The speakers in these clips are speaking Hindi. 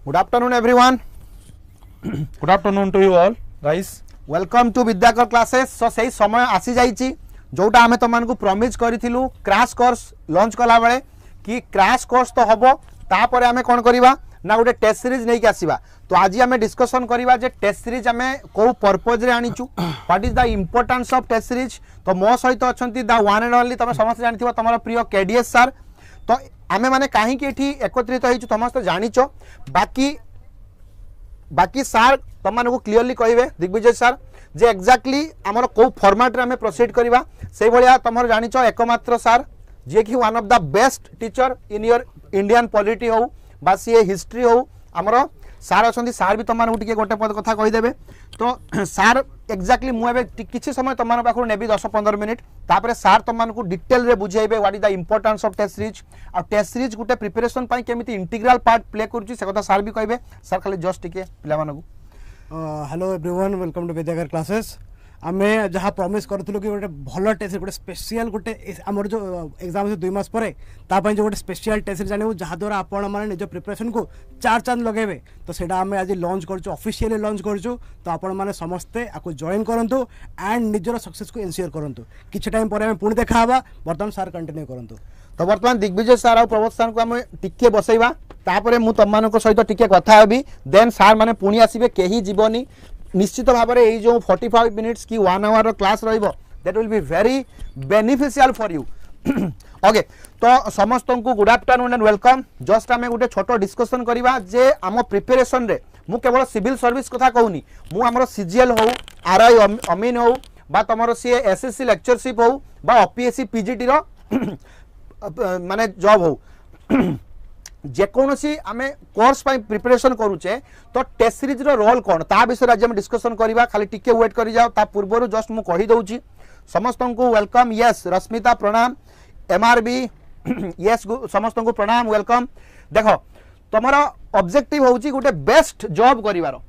Good afternoon, everyone. Good afternoon to you all, guys. Welcome to Vidyakar classes. So सही समय आसी जाइची जोटा आमे तमन को प्रॉमिस करिथिलु क्रैश कोर्स लॉन्च कला बेले कि क्रैश कोर्स तो हबो तापरे आमे कोन करिवा ना गोटे टेस्ट सीरीज नै के आसीबा। तो आज आमे डिस्कशन करिवा जे टेस्ट सीरीज आमे को पर्पस रे आनिचु, what is the importance of test series. तो मो सहित अछंती द वन एंड ओनली तमे समस्त जानिथिबो तमरो प्रिय केडीएस सर। तो आमे माने काहे कि एठी एकत्रित होइछु समस्त जानिचो। बाकी सर तुमको क्लीयरली कहे दिग्विजय सर जे एक्जाक्टली आमर कौ फॉर्मेट रे आमे प्रोसीड करबा से भलिया तुमर जानिचो एकमात्र सर जे कि one of the best teacher in your Indian polity हो बा सी हिस्ट्री हो आमर सर अच्छा सर भी तुमको टिके गोटे पद कथा कहीदेवे। तो सर एक्जाक्टली मुझे किसी समय तुम पाखु नेबी 10-15 मिनिट तापर सर तुमको डिटेल रे बुझेबे what is the importance of test series और टेस्ट सीरीज गोटे प्रिपरेशन पाई केमिति इंटीग्रल पार्ट प्ले करूची से कथा सर भी कहिबे। सर खाली जस्ट टिके पिला मानकु hello everyone, welcome to Vidyakar classes. आमे जहाँ प्रॉमिस करथुलो कि गोटे भल टेस्ट गोटे स्पेशल गोटे आमर जो एग्जाम से 2 मास पर तापाई जो गोटे स्पेशल टेस्ट जानिबो जहाँ द्वारा आपण माने निज प्रिपरेशन को 4 चांद लगेबे। तो सेटा आमे आज लॉन्च करछु, ऑफिशियली लॉन्च करछु। तो आपण माने समस्ते आको जॉइन करंतु एंड निजर सक्सेस को एंश्योर करंतु। किछ टाइम पर आमे पुणी देखा हबा। वर्तमान सर कंटिन्यू करंतु। तो वर्तमान दिग्विजय सर और प्रबोध सर को आमे टिके बसैबा तापरे मु तमनको सहित टिके कथा हेबी देन सर माने पुणी आसीबे केही जीवनी निश्चित भाव में ये जो 45 मिनिट्स की 1 आवर क्लास रहिबो that will be very beneficial for you. Okay तो समस्त को good afternoon and welcome. Just आमे गोटे छोटो डिस्कशन करिबा जे आम प्रिपरेशन रे मु केवल सिविल सर्विस कथा कहूनी मु हमर सीजीएल हो आरआई अमीन हो बा तमरो सी एसएससी लेक्चरशिप हो बा ओपीएससी पीजीटी रो माने जॉब हो जेकोसी आमे कोर्स पाई प्रिपरेशन करूचे तो टेस्ट सीरीज रो रोल कोन ता विषय आज हम डिस्कशन करिबा। खाली टिके वेट करि जाओ ता पूर्वरु जस्ट मु कहि दउची समस्त को वेलकम। यस रश्मिता प्रणाम, एमआरबी यस समस्त को प्रणाम वेलकम। देखो तमरा ऑब्जेक्टिव होउची गोटे बेस्ट जॉब करिवारो।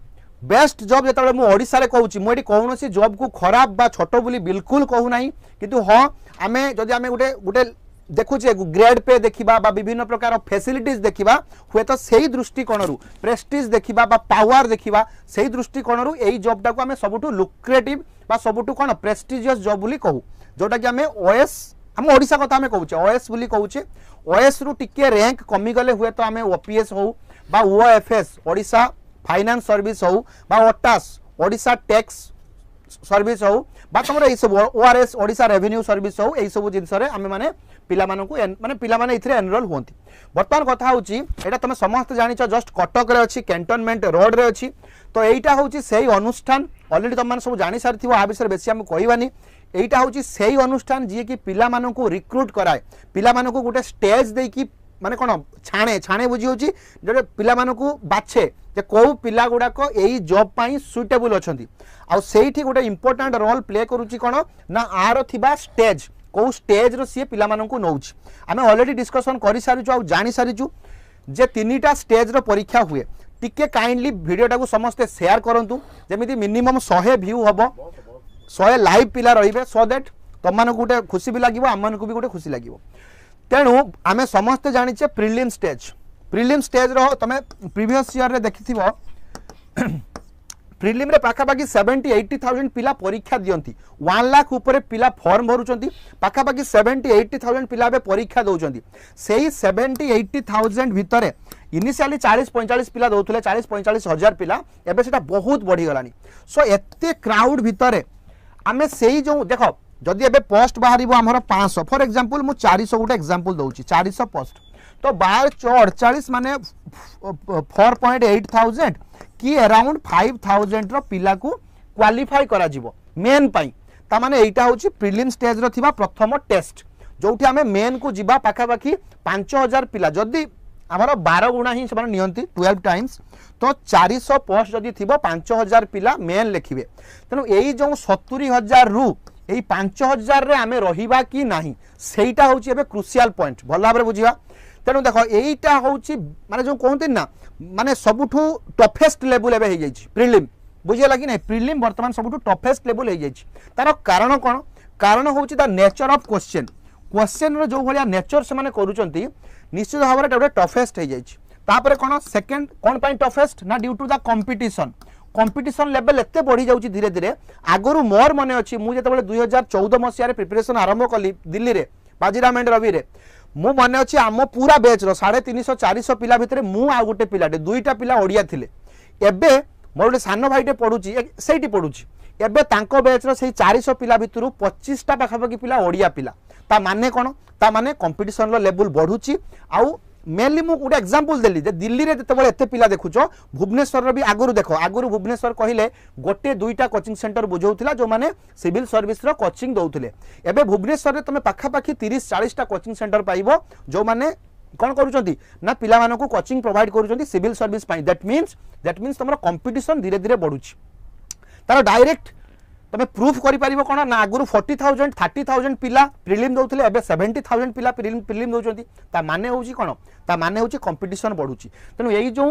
बेस्ट जॉब जेतबे मु ओडिसा रे कहूची मु एठी कोनोसी जॉब को खराब बा छोटो बोली बिल्कुल कहू नाही किंतु हां आमे जदि आमे गोटे देखुचे ग्रेड पे देखिबा बा विभिन्न प्रकार फैसिलिटीज देखिबा हुए तो सही दृष्टिकोण प्रेस्टीज देखिबा बा पावर देखिबा सही दृष्टिकोण एई जॉबटा को आमे सबुठु लुक्रेटिव बा सबुठु कोन प्रेस्टिजियस जॉब बोली कहू जोटा कि आमे ओएस हम ओडिसा कथा आमे कहूचे ओएस बोली कहूचे। ओएस रु टिके रैंक कमी गले हुए तो आमे ओपीएस हो बा ओएफएस ओडिसा फाइनेंस सर्विस हो बा ओटास ओडिसा टैक्स सर्विस हो बा तुम सब ओआरएस ओडिसा रेवेन्यू सर्विस हो यही सब जिनस आमे माने पिला मानकु माने पिला माने इथरे एनरोल होंती। वर्तमान कथा होची एटा तुम समस्त जानिछ जस्ट कटक रे अछि कैंटोनमेंट रोड रे अछि। तो एटा होची सेही अनुष्ठान ऑलरेडी तुम माने सब जानि सारथिबो आ विषय बेसी हम कहबानी। एटा होची सेही अनुष्ठान जे कि पिला मानकु रिक्रूट कराए पिला मानकु गोटे स्टेज दे कि माने कोन छाणे छाणे बुझी होची जे पिला मानकु बाछे जे को पिला गुडा को एई जॉब पाई सुटेबल अछंती आ सेठी गोटे इंपोर्टेंट रोल प्ले करूची कोन ना आर थिबा स्टेज को स्टेज रो सी पिला मानकु नौची। आमे ऑलरेडी डिस्कशन करि सारिचु आ जानि सारिचु जे तीनिटा स्टेज रो परीक्षा हुए। टिके काइंडली वीडियोटा को समस्त शेयर करंतु जेमिति मिनिमम 100 व्यू हबो 100 लाइव पिला रहिबे सो दैट तम मानकु गोटे खुशी भी लागिवो आम मानकु भी गोटे खुशी लागिवो। तेणु आमे समस्त जानिचे प्रिलिम स्टेज रो तमे प्रीवियस ईयर रे देखिथिबो प्रिलिम रे पाखापाखि 70-80,000 पिला परीक्षा दियंती 1 लाख ऊपर पिला फॉर्म भरुचंती पाखापाखि 70-80,000 पिला बे परीक्षा दउचंती। सेही 70-80,000 भितरे इनिशियली 40-45 पिला दउथले 40-45 हजार पिला एबे सेटा बहुत बढ़ी गलानी। सो एते क्राउड भितरे आमे सेही जो देखो जदि एबे पोस्ट बाहरिबो हमर 500 फॉर एग्जांपल मु 400 गोटे एग्जांपल दउची 400 पोस्ट तो 12-48 माने 4.8,000 कि अराउंड 5,000 रो पिला को क्वालिफाई करा जिवो मेन पाई ता माने एटा होची प्रीलिम स्टेज रो थिबा प्रथम टेस्ट जोठी हमें मेन को जिबा पाखापाखि 5,000 पिला जदि हमर 12 गुणा ही से नियंती 12 टाइम्स तो 400 पोस्ट जदि थिबो 5,000 पिला मेन लिखिबे। तेनु एई जो 70,000 रु एई 5,000 रे आमे रहिबा कि नाही सेटा होची एबे क्रुशियल पॉइंट भल भाबरे बुझिबा। तेणु देख यहीटा हूँ माने जो कहते ना माने सबुठू टफेस्ट लेवल एवं हो जाए प्रिलिम बुझेगा कि नहीं प्रिलिम बर्तमान सबुठू टफेस्ट लेवल हो जाए तार कारण कौन कारण हूँ द नेचर ऑफ क्वेश्चन रो जो भाया नेचर से करूँ निश्चित भाव में गोटे टफेस्ट हो जाए तापर कौन सेकंड कौन पाई टफेस्ट ना due to the competition level एते बढ़ी जाउची धीरे धीरे आगरु मोर मने अछि मु जेतबेले 2014 मसिया रे प्रिपरेशन आरंभ कली दिल्ली रे बाजीराव एंड रवि रे मु मने अछि आम पूरा बैच रो 350 400 पिला भितरे मु आ गोटे पिलाटे दुईटा पिला ओडिया थिले एबे मोर गोटे सान भाईटे पढुची सेठी पढुची एबे तांको बैच रो सेही 400 पिला भितरु 25 टा पाखापाखि पिला ओडिया पिला ता माने कोन ता माने कंपटीशन रो लेवल बढ़ुची आउ मेनली मु गोटे एग्जांपल देली जे दिल्ली रे जतबेले एते पिला देखुचो भुवनेश्वर रो भी आगुरु देखो आगुरु भुवनेश्वर कहिले गोटे दुईटा कोचिंग सेंटर बुझौथिला जो माने सिविल सर्विस रो कोचिंग दउथिले एबे भुवनेश्वर रे तमे पाखापाखि 30 40 टा कोचिंग सेंटर पाइबो जो माने कौन करूचंती ना पिला मानको कोचिंग प्रोवाइड करूचंती सिविल सर्विस पाई दैट मीन्स तमरो कंपटीशन धीरे धीरे बढ़ुची तार डायरेक्ट तमे प्रूफ करि परिबो कोन ना आगुरु 40,000 30,000 पिला प्रिलिम दउथिले एबे 70,000 पिला प्रिलिम दउचंती ता माने होउची कोन ता माने होउची कंपटीशन बढ़ुची तनु एई जो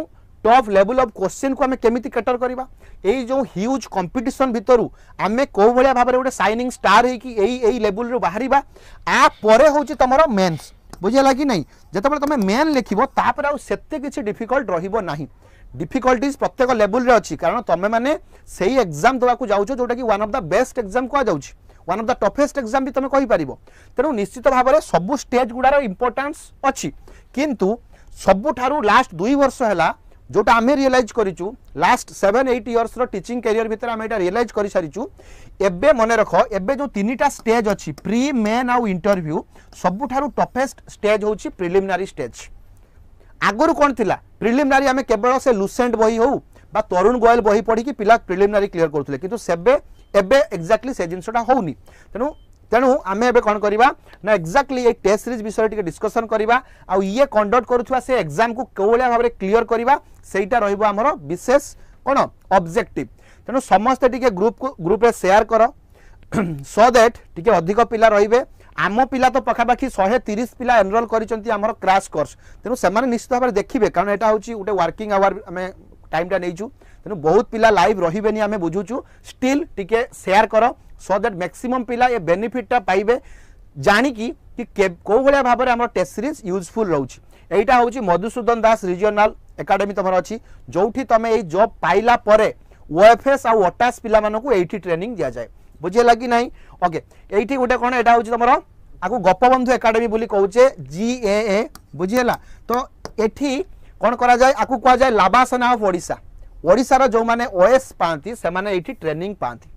टॉप लेवल ऑफ क्वेश्चन को हमें केमिति कैटर करबा एई जो ह्यूज कंपटीशन भितरु हमें को भलिया भाबरे गोटे शाइनिंग स्टार हे कि एई लेवल रो बाहरिबा आ परे होउची तमरो मेंस बुझिला कि नहीं जतबे तमे मेन लिखिबो तापर आ सेते किछि डिफिकल्ट रहिबो नाही डिफिकल्टीज प्रत्येक लेवल रे अछि कारण तमे माने सेही एग्जाम दवा को जाउछो जोटा कि one of the best exam को जाउछि one of the toughest exam भी तमे कहि परिबो तेनु निश्चित भाबरे सब स्टेज गुडार इंपोर्टेंस अछि किंतु सबु थारु लास्ट 2 वर्ष हैला जोटा आमे रियलाइज करिचु लास्ट 7-8 इयर्स रो टीचिंग करियर भीतर आमे एटा रियलाइज करि सारिचु एबे मने रखो एबे जो तीनटा स्टेज अछि प्री मेन आ इंटरव्यू सबु थारु टफेस्ट स्टेज होछि प्रिलिमिनरी स्टेज आगुरु कोन थिला प्रिलिमिनरी आमे केवल से लुसेंट बही हो बा तरुण गोयल बही पढी कि पिला प्रिलिमिनरी क्लियर करथले किंतु सेबे एबे एक्जेक्टली से जिंसटा होउनी तेणु आमे एबे कोन करिबा ना एक्जेक्टली ए टेस्ट सीरीज विषय टिके डिस्कशन करिबा आ ये कंडक्ट करूथवा से एग्जाम को कोलिया भाबरे क्लियर करिबा सेटा रहइबो हमरो विशेष कोन ऑब्जेक्टिव तेणु समस्त टिके ग्रुप रे शेयर करो सो दैट टिके अधिक पिला रहिबे आम पिला तो पखापाखि 130 पिला एनरोल करिसंती हमर क्रैश कोर्स तेणु सेमाने निश्चित भाबरे देखिबे कारण एटा होची उटे वर्किंग आवर हमें टाइम टा नेइचु तेणु बहुत पिला लाइव रहिबेनी हमें बुझुचु स्टिल टिके शेयर करो सो दैट मैक्सिमम पिला ये बेनिफिट टा पाइबे जानी कि को भलिया भाबरे हमर टेस्ट सीरीज यूजफुल रहउची एटा होची मधुसूदन दास रीजनल एकेडमी तमर अछि जोठी तमे ए जॉब पाइला परे ओएफएस आ ओटास पिला मानको एठी ट्रेनिंग दिया जाय बुझे लगी नहीं ओके एठी गोटे कोन एटा होची तमरो आकु गोपबंधु एकेडमी बोली कहउचे जीएए बुझियला तो एठी कोन करा जाय आकु कहा जाय लाबासना ऑफ ओडिसा ओडिसा रो जो माने ओएस पांती से माने एठी ट्रेनिंग पांती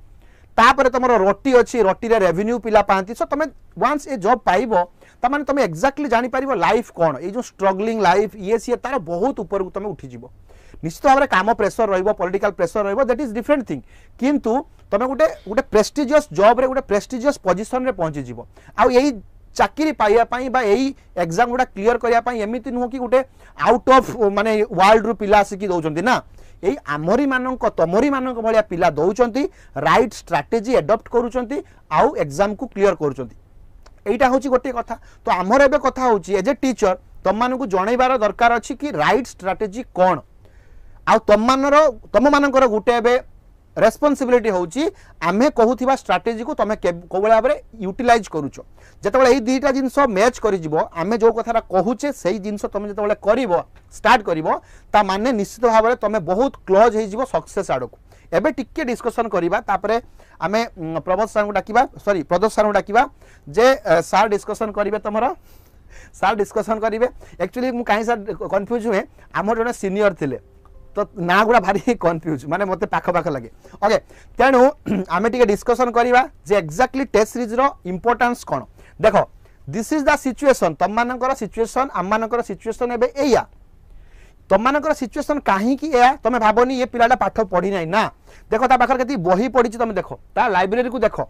तापर तमरो रोटी अछि रोटी रे रेवेन्यू पिला पांती सो तमे वंस ए जॉब पाइबो त माने तमे एक्जेक्टली जानि परिबो लाइफ कोन ए जो स्ट्रगलिंग लाइफ ये सी तार बहुत ऊपर को तमे उठी जिवो निश्चित भाबरे काम प्रेशर रहइबो पॉलिटिकल प्रेशर रहइबो दैट इज डिफरेंट थिंग किंतु तमे गोटे प्रेस्टिजियस जॉब रे गोटे प्रेस्टिजियस पोजीशन रे पहुंची जिवो आ एई चाकरी पाइया पाई बा एई एग्जाम गुडा क्लियर करिया पाई एमिति नुह कि गोटे आउट ऑफ माने वर्ल्ड रु पिला सिकी दउचंती ना एई आमरी मानक तमरी मानक भलिया पिला दउचंती राइट स्ट्रेटजी एडॉप्ट करूचंती आउ एग्जाम को क्लियर करूचंती एटा होची गोटे कथा तो आमर एबे कथा होची एज ए टीचर तम मानकु जणैबार दरकार अछि कि राइट स्ट्रेटजी कोन आ तम मानकर गोटे एबे रेस्पॉन्सिबिलिटी होची आमे कहूथिबा स्ट्रेटजी को तमे कोबळे भाबरे यूटिलाइज करूचो जेतबळे एई दीटा जिंस मैच करि जिवो आमे जो कथारा कहूचे सेही जिंस तमे जेतबळे करिवो स्टार्ट करिवो ता माने निश्चित भाबरे तमे बहुत क्लोज हे जिवो सक्सेस आडको एबे टिके डिस्कशन करिबा तापरे आमे प्रबोध सर को डाकिबा सॉरी प्रदोष सर को डाकिबा जे सर डिस्कशन करिवे तमरो सर डिस्कशन करिवे एक्चुअली मु काहे सर कंफ्यूज हुए हमर जने सीनियर थिले तो ना गुड़ा भारी कंफ्यूज माने मते पाख पाख लगे ओके तेणु आमे टिके डिस्कशन करिबा जे एक्जेक्टली टेस्ट सीरीज रो इंपोर्टेंस कोन देखो दिस इज द सिचुएशन तम मानकर सिचुएशन आम मानकर सिचुएशन एबे एया तम मानकर सिचुएशन काहे कि एया तमे भाबोनी ये पिलाटा पाठ पढी नै ना देखो ता पाखर केती बही पढी तमे देखो ता लाइब्रेरी को देखो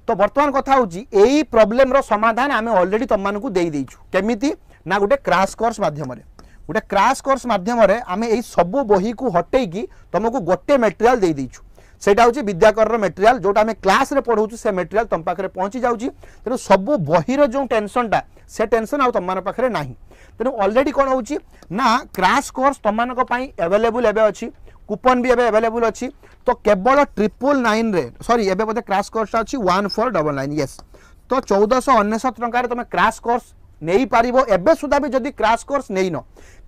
तो वर्तमान कथा होची एई प्रॉब्लम रो समाधान आमे ऑलरेडी तम मानकु देई देइछु केमिति ना गुटे क्रैश कोर्स माध्यम रे गोटे क्रैश कोर्स माध्यम आम यही सबू बही को हटे कि तुमको गोटे मेटेरियल दे दीचु सेटा हूँ विद्याकर मेटेरियल जोटा आम क्लास रे पढ़ाऊँ से मेटेरियल तुम पाखे पहुँची जाऊँगी तेणु सबू बहीर जो टेंशनटा से टेंशन आ तुम पाखे ना तेणु ऑलरेडी कौन हो ना क्रैश कोर्स तुम एवेलेबल एवं अच्छी कूपन भी एवेलेबल अच्छी तो केवल 999 रे सॉरी एबे बोधे क्रैश कोर्स अच्छी 1499 यस तो 1499 टंका तुम क्रैश कोर्स नहीं पारिबो एबे सुधा भी जदि क्रैश कोर्स नहीं न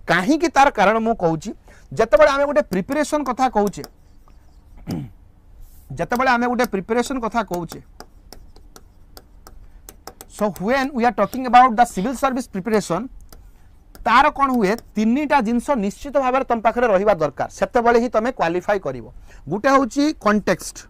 कहीं तार कारण मु कहूँ जिते आम गोटे प्रिपरेशन कथा कहूचे जिते आम गोटे प्रिपरेशन कथा कहूचे so when we are talking about the civil service preparation तार कौन हुए तीन टा जिनस निश्चित भाव में तुम पाखे रहा दरकार से ही तुम क्वालिफाई कर गोटे हूँ कंटेक्स्ट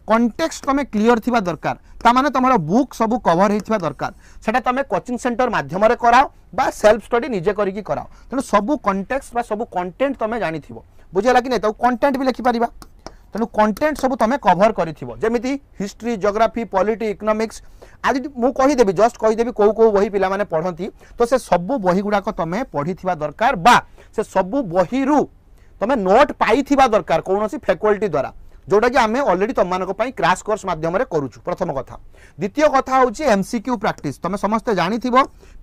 कंटेक्स्ट तुम क्लियर थिबा दरकार ता माने तुम बुक सब कवर होइथिबा दरकार सेटा तुम कोचिंग सेंटर माध्यम रे कराओ बा सेल्फ स्टडी निजे करिकी कराओ तेणु सब कंटेक्स्ट बा सब कंटेंट तुम जानिथिबो बुझेला कि नै तो कंटेंट भी लिखि परिबा तेणु कंटेंट सब तुम कवर करिथिबो जेमिति हिस्ट्री जियोग्राफी पॉलिटी इकोनॉमिक्स आज मु कहिदेबी जस्ट कहिदेबी को बही पिला माने पढ़ंती तो से सब बही गुडाक तुम पढ़िथिबा दरकार बा से सब बही रु तुम नोट पाइथिबा दरकार कोनोसी फैकल्टी द्वारा जोटा कि आम अलरेडी तुम मान क्रैश कोर्स माध्यम करुचु प्रथम कथा द्वितीय कथा हूँ एमसीक्यू प्रैक्टिस तुम समस्ते जानी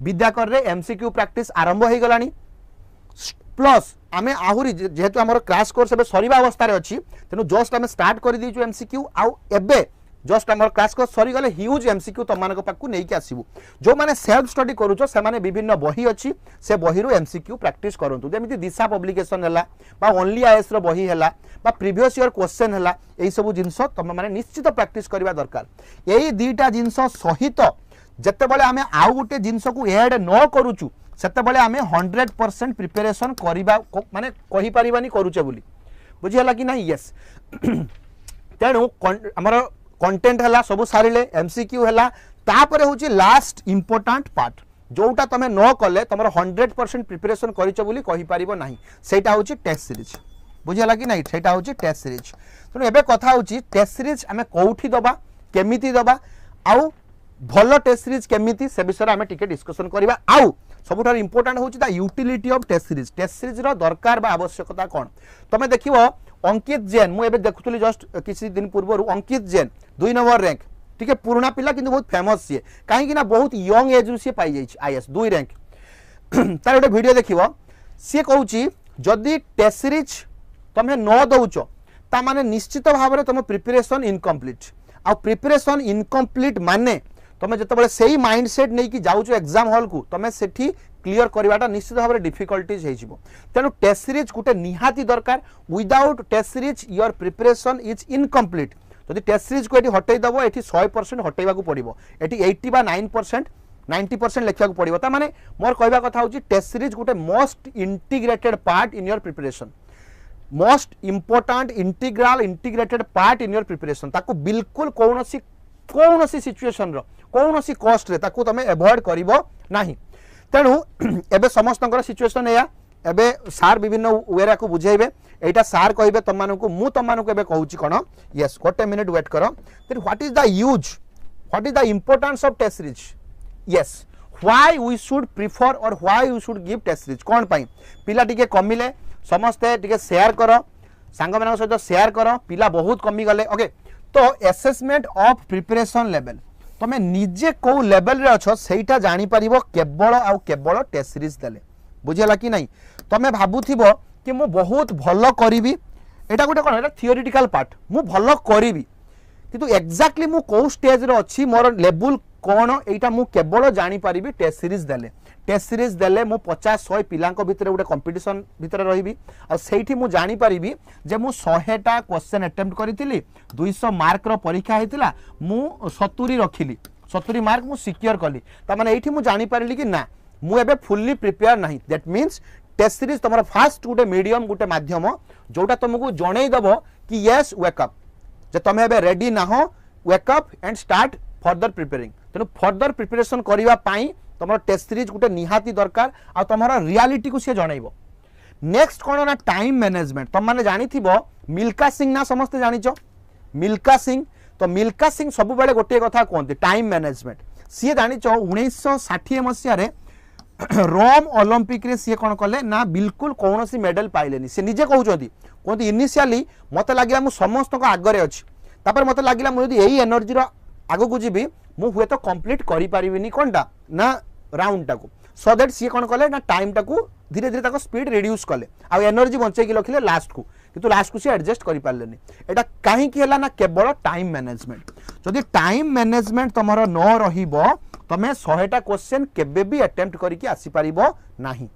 विद्याकर रे एमसीक्यू प्रैक्टिस आरंभ हो गलानी प्लस आम आहरी जेहेतु आम क्रैश कोर्स सरीवा अवस्था अच्छी तेणु जस्ट आम स्टार्ट कर दीचु एमसीक्यू आउ एबे जस्ट आम क्रैश कोर्स सरीगले ह्यूज एमसीक्यू तुम मान पाखु नहीं आसबू जो मैंने सेल्फ स्टडी करुच से माने विभिन्न बही अच्छी से बही एमसीक्यू प्रैक्टिस करूँ जमी दिशा पब्लिकेशन है ओनली आईएएस बही है प्रीवियस ईयर क्वेश्चन है यही सब जिनस तुम मैंने निश्चित प्रैक्टिस करवा दरकार यही दुईटा जिनस सहित जिते बड़े आम आउ गोटे जिनस को एड न करुचु सेते आम 100% प्रिपेरेसन करवा माने कहि परिबानी करुचे बोली बुझीगला कि नहीं यस तेणु आमर कंटेंट है सब सारे एमसीक्यू है तापर हूँ लास्ट इंपोर्टाट पार्ट जोटा तुम न कले तुम 100% प्रिपेरेसन करिच बोली कहि परिबो नाही सेटा हूँ टेस्ट सीरीज बुझीगला कि नहीं सेटा हूँ टेस्ट सीरीज तेणु एबे कथा हूँ टेस्ट सीरीज आम कौटी दबा केमिति दबा आउ भल टेस्ट सीरीज केमिति से विषय आम टिके डिस्कशन करबा आउ सबुठार इंपोर्टाट हूँ the utility of test series रो दरकार बा आवश्यकता कौन तुम देखिबो अंकित जैन मुझे देखुली जस्ट किसी दिन पूर्व अंकित जैन 2 नंबर रैंक ठीक है पुराना पिला किंतु बहुत फेमस सी कहीं बहुत यंग एज सी पाई जाइए आईएएस 2 रैंक तार गोटे वीडियो देखिबो सी कहूँ जदि टेस्ट सीरीज तुम न दौच ता माने निश्चित भाव में तुम प्रिपरेशन इनकम्प्लीट आ प्रिपरेशन इनकम्प्लीट माने तुम जिते से माइंडसेट नहीं कि जाऊँ एग्जाम हॉल को तुम से क्लियर करवाटा निश्चित भाव में डिफिकल्टीज हो तेणु टेस्ट सीरीज गोटे निहाती दरकार without test series your preparation is incomplete जदि टेस्ट सीरीज को ये हटईदेव ये 100% हटैवा पड़ो ये 80 बा 9% 90% लिखा पड़ो तार माने मोर कहवा कथा हूँ टेस्ट सीरीज गोटे most integrated part in your preparation most important integral integrated part in your preparation ताको बिल्कुल कौन सिचुएशन रो कौन कस्ट रे ताको तमे एवॉइड करिवो नाही तेणु एबे समस्त सिचुएशन या एबे सार विभिन्न वेरा को बुझेबे एटा सार कहबे तुम मानकु मु तुम मानकु एबे कहूची कोन यस गोटे मिनिट वेट करो then what is the use what is the importance of test series yes why we should prefer or why we should give test series कोन पई पिला टिके कमिले समस्ते टिके शेयर करो सांग मान सहित शेयर करो पिला बहुत कमी गले ओके तो असेसमेंट ऑफ प्रिपरेशन लेवल तुम निजे कौ लेवल रे अच्छो सेटा जानी परिबो केवल आउ केवल टेस्ट सीरीज देले बुझेला कि नहीं तुम भाबुथिबो कि मु बहुत भलो करिवि एटा गोटे कोन एटा थियोरेटिकल पार्ट मु भलो करिवि किंतु एक्जाक्टली मु को स्टेज रे अछि मोर लेवल कोन एटा मु केवल जानी परिबि टेस्ट सीरीज देले मु 50-100 पिलांको भितरे गोटे कंपटीशन भितरे रहिबि आ सेठी मु जानी परिबि जे मु 100टा क्वेश्चन अटेम्प्ट करितिली 200 मार्क रो परीक्षा हेतिला मु 70 रखिली 70 मार्क मु सिक्योर कली ता माने एठी मु जानी परिली कि ना मु एबे फुल्ली प्रिपेयर नाही दैट मींस टेस्ट सीरीज तमरा फास्ट गोटे मीडियम गोटे माध्यम जोटा तुमको जणै दबो कि यस वेक अप जे तुम एबे रेडी ना हो wake up and start further preparing तेनु फर्दर प्रिपरेशन करिवा पाई तुम टेस्ट सीरीज गोटे निहाती दरकार आ तुमरा रियलिटी को से जणैबो नेक्स्ट कोन ना टाइम मैनेजमेंट तुम माने जानि थिबो मिल्खा सिंह ना समस्त जानिचो मिल्खा सिंह तो मिल्खा सिंह सब बेले गोटे कथा कहते टाइम मैनेजमेंट सी जानिचो 1960 मसिया रे रोम ओलंपिक रे सी कोन कले ना बिल्कुल कौन सी मेडल पाइलेनी से निजे कहते इनिशियली मत लगे मु समस्त आगे अच्छी तापर मत लगे मुझे यही एनर्जी आग को जीवी मु हुए तो कंप्लीट करि परिबिनी कोनटा ना राउंड टाको सो दैट सी कोन कले ना टाइम टाको धीरे धीरे ताको स्पीड रिड्यूस कले आ एनर्जी बंचे की रखिले लास्ट को किंतु लास्ट को सी एडजस्ट करि पारलेनी एटा काहे कि हला ना केवल टाइम मैनेजमेंट जदि टाइम मैनेजमेंट तमरो न रहिबो तमे 100टा क्वेश्चन केबे भी अटेम्प्ट करिकि आसी परिबो नाही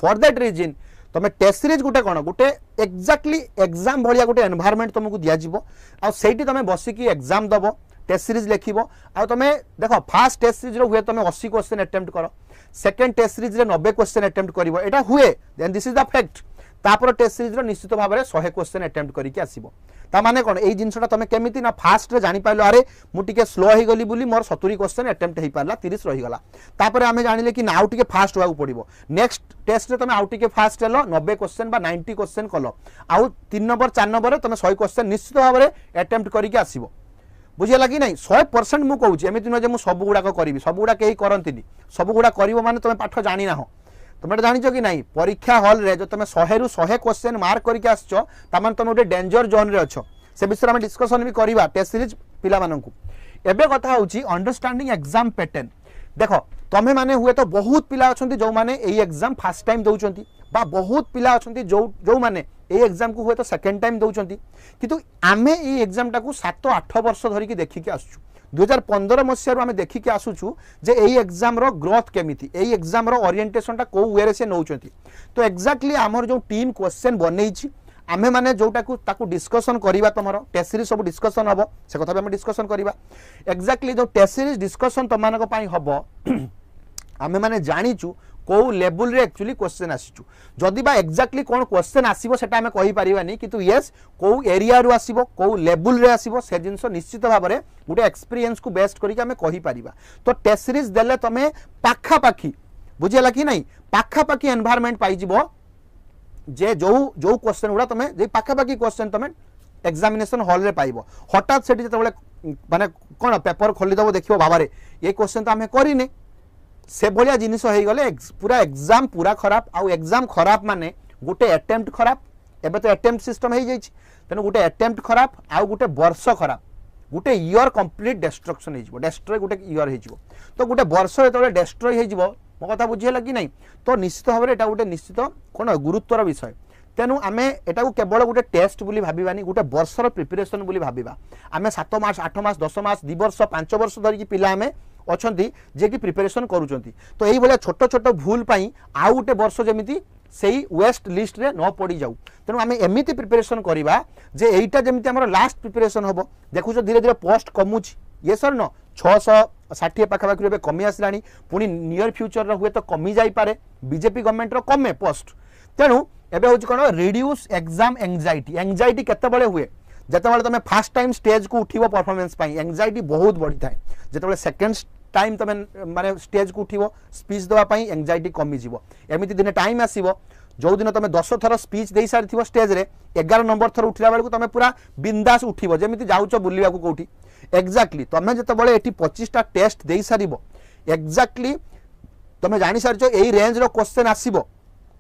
फॉर दैट रीजन तुम टेस्ट सीरीज गोटे कौन गोटे एक्जाक्टली एग्जाम भाया गोटे एनवायरनमेंट तुमको दिज्व आईटी तुम बसिकी एग्जाम दब टेस्ट सीरीज लिख आ तुम देख फास्ट टेस्ट सीरीज हुए तुम 80 क्वेश्चन अटेम्प्ट कर second test series 90 question attempt कर एटा हुए then this is the fact तापर टेस्ट सीरीज निश्चित भाव में 100 क्वेश्चन अटेम्प्ट करके आसो ताने कौन यही जिनसा तुम केमी ना फास्ट जापार अरे मुझे स्लो हो गली बोली मोर 70 क्वेश्चन अटेम्प्ट हो पारा 30 रहीगला तापर आम जानिले कि आउ टे फास्ट होगा पड़ो नेक्स्ट टेस्ट तुम आउ टे फास्ट हेल 90 क्वेश्चन 90 क्वेश्चन कल आउ 3 नंबर 4 नंबर तुम 100 क्वेश्चन निश्चित भाव में अटेम्प्ट करके आसो बुझीगला कि नहीं 100% मुझे कहूँ एमती नुहे मुझे सब गुड़ाक करी सब गुड़ा कहीं करती सब गुड़ा कर माने तुम पाठ जानी ना तुम जानिच कि नहीं परीक्षा हॉल रे जो तुम 100 रू 100 क्वेश्चन मार्क करके आसछ तामान तुम गोटे डेंजर जोन रे अच्छ से विषय में डिस्कशन भी करवा टेस्ट सीरीज पिला माननकु एबे कथा होची अंडरस्टैंडिंग एग्जाम पैटर्न देखो तमे माने हुए तो बहुत पिला अछंती जो माने एई एग्जाम फर्स्ट टाइम दउचंती बा बहुत पिला अछंती जो माने एई एग्जाम को हुए तो सेकंड टाइम दउचंती किंतु आमे एई एग्जाम टा को 7-8 वर्ष धरि की देखि के आसछु 2015 मसिया आम देखिकी आसुचु जे एई एग्जाम रो ग्रोथ केमिति एई एग्जाम रो ओरिएंटेशन टा को वे रे से नउचंती तो एक्जाक्टली आमर जो टीम क्वेश्चन बनेइछि आमे माने जोटा को ताकू डिस्कशन करिबा तमरो टेस्ट सीरीज सब डिस्कशन हबो से कथा हम डिस्कशन करिबा एक्जाक्टली जो टेस्ट सीरीज डिस्कशन तमानक पई हबो आमे माने जानिचु को लेवल रे एक्चुअली क्वेश्चन आसीचु जदि बा एक्जाक्टली कोन क्वेश्चन आसीबो सेटा हमें कहि परिबानी किंतु यस को एरिया रू आसीबो को लेवल रे आसीबो से जिंस निश्चित भाव में गोटे एक्सपीरियंस को बेस्ट करिक हमें कहि परिबा तो टेस्ट सीरीज देले तमे पाखा पाखी बुझियला कि नहीं पाखा पाखी एनवायरनमेंट पाई जिवो जे जो जो क्वेश्चन गुड़ा तुम जे पाखा पाखी क्वेश्चन तुम एग्जामिनेशन हॉल रे पाइबो हठात सेठी जतबले माने कोन पेपर खोली दबो देखिबो बाबारे ये क्वेश्चन तो हमें करिने से भलिया जिनिस हो गले पूरा एग्जाम पूरा खराब आउ एग्जाम खराब माने गोटे अटेम्प्ट खराब एबे तो अटेम्प्ट सिस्टम हो जाइछि तेनु गोटे अटेम्प्ट खराब आउ गोटे वर्ष खराब गोटे ईयर कंप्लीट डिस्ट्रक्शन हो डिस्ट्रॉय गोटे ईयर हो तो गोटे वर्ष जो डिस्ट्रॉय हो मो कथा बुझीगला कि नहीं तो निश्चित भाव में गोटे निश्चित कौन गुरुत्वर विषय तेणु आम एटा केवल गोटे टेस्ट बोली भाबानी गोटे वर्षर प्रिपरेशन बोली भाबा आम 7 मास 8 मास 10 मास 2 वर्ष 5 वर्ष धरिकी पिला आम अच्छा जे कि प्रिपरेशन करुँच तो यही छोट छोट भूल आउ गोटे वर्ष जमी से वेस्ट लिस्ट रे न पड़ जाऊ तेणु आम एमती प्रिपरेशन करवा जे एटा जमी आम लास्ट प्रिपरेशन हम देखुच धीरे धीरे पोस्ट कमुची ये सर न 660 पाखापाखि कमी आसला पुणी नियर फ्यूचर हुए तो कमी जापे बीजेपी गवर्नमेंट कमे पोस्ट तेणु एबे हूँ कौन रिड्यूस एग्जाम एंजाइटी एंजाइटी केतबेले हुए जितेबाला तुम फास्ट टाइम स्टेज को उठिबो परफॉर्मेंस पाई एंजाइटी बहुत बढ़ी थाए जितेबाला सेकेंड टाइम तुम माने स्टेज को उठिबो स्पीच देवा पाई एंजाइटी कमी जीवो एमिति दिने टाइम आसीबो जो दिन तुम 10 थर स्पीच दे सारी थी स्टेज रे 11 नंबर थर उठला बेलू तुम पूरा बिंदास उठिबो जेमिति जाउचो बुलिबा को कोठी एक्जाक्टली तुम जितेबाला एटी 25टा टेस्ट दे सारिबो एक्जाक्टली तुम जानि सारिचो एई रेंज रो क्वेश्चन आसीबो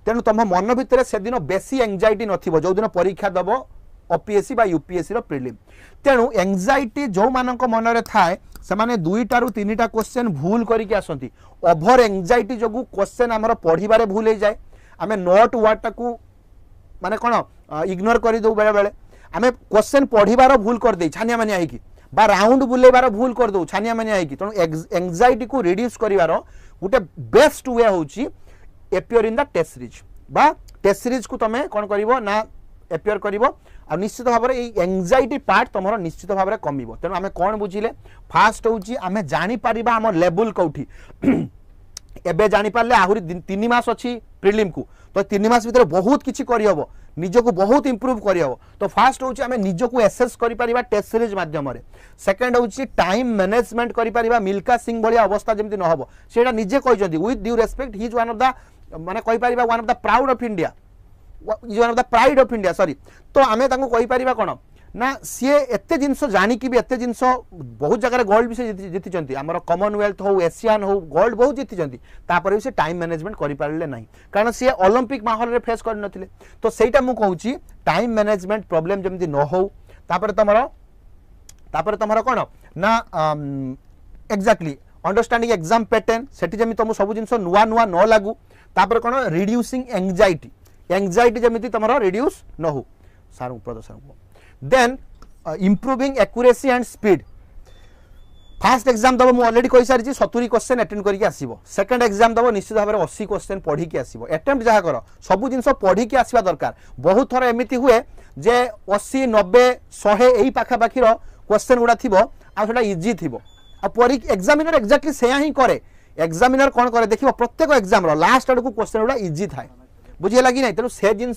तेणु तुम मन भितर से दिन बेसी एंजाइटी नथिबो जो दिन परीक्षा दबो ओपीएससी बा यूपीएससी रो प्रिलिम तेणु एंजाइटी जो मानक मन रे थाए से माने 2टा रू 3टा क्वेश्चन भूल करके आसंती ओभर एंजाइटी जोगु क्वेश्चन हमर पढ़िबारे भूल हो जाए आमे नोट वर्ड टाकू माने कोन इग्नोर करि दउ बेले बेले आमे क्वेश्चन पढ़िबार भूल कर दे छानिया मानिया आइकी बा राउंड बुलेबार भूल कर दउ छानिया मानिया आइकी तेणु एंजाइटी को रिड्यूस करिवार गोटे बेस्ट वे होची appear in the test series बा टेस्ट सीरीज को तुम कौन करिवो ना एपियर करिवो आ निश्चित भाव में एंजाइटी पार्ट तुम निश्चित भाव में कमिबो तेणु आमे कौन बुझिले फास्ट होची आमे जानि परिबा हमर लेवल कोठी एबे जानि पारले आहुरी 3 मास अछि प्रिलिम को तो 3 मास भीतर बहुत किछि करि हबो निजको बहुत इंप्रूव करि हबो तो फास्ट होची आमे निजको एसेस करि परिबा टेस्ट सीरीज माध्यम रे सेकंड होची टाइम मैनेजमेंट करि परिबा मिल्का सिंह भलिया अवस्था जेमति न हबो सेटा निजे कहिजंती with due respect he is one of the माने कहि परिबा one of the proud of India is one of the pride of India sorry तो आमे तांको कहि परिबा कोन ना सी एते जिनस जानी कि भी एते जिनस बहुत जगह गोल्ड भी से जीति आमर कॉमनवेल्थ हो एशियन हो गोल्ड बहुत जीति तापर भी से टाइम मैनेजमेंट करि पारले नहीं कारण सी ओलंपिक माहौल रे फेस कर नथिले तो सेटा मु कहूची टाइम मैनेजमेंट प्रॉब्लम जमती न हो तापर तमरो कोन ना एक्जाक्टली अंडरस्टैंडिंग एग्जाम पैटर्न सेठी जमी तुम सब जिनस नुआ नुआ न लागू तापर कोन रिड्यूसिंग एंजाइटी जमी तुम रिड्यूस न हो सारू प्रदर्शन then improving accuracy and speed fast exam दब मुझे अलरेडी कही सारी 70 क्वेश्चन अटेंड करके आसो सेकेंड एग्जाम दब निश्चित भाव में 80 क्वेश्चन पढ़ी की आसो अटेम्प्ट जहाँ कर सब जिन पढ़ी की आसवा दरकार बहुत थर एमती हुए जे 80 90 100 यही पाखापाखि क्वेश्चन गुड़ा थी आटा इजी थी एग्जामिनर एक्जाक्टली से ही करे एग्जामिनर कौन करे देखिए प्रत्येक एग्जाम लास्ट आड़ को क्वेश्चन गुड़ा इजी थाए बुझेगा कि नहीं तेणु से जिन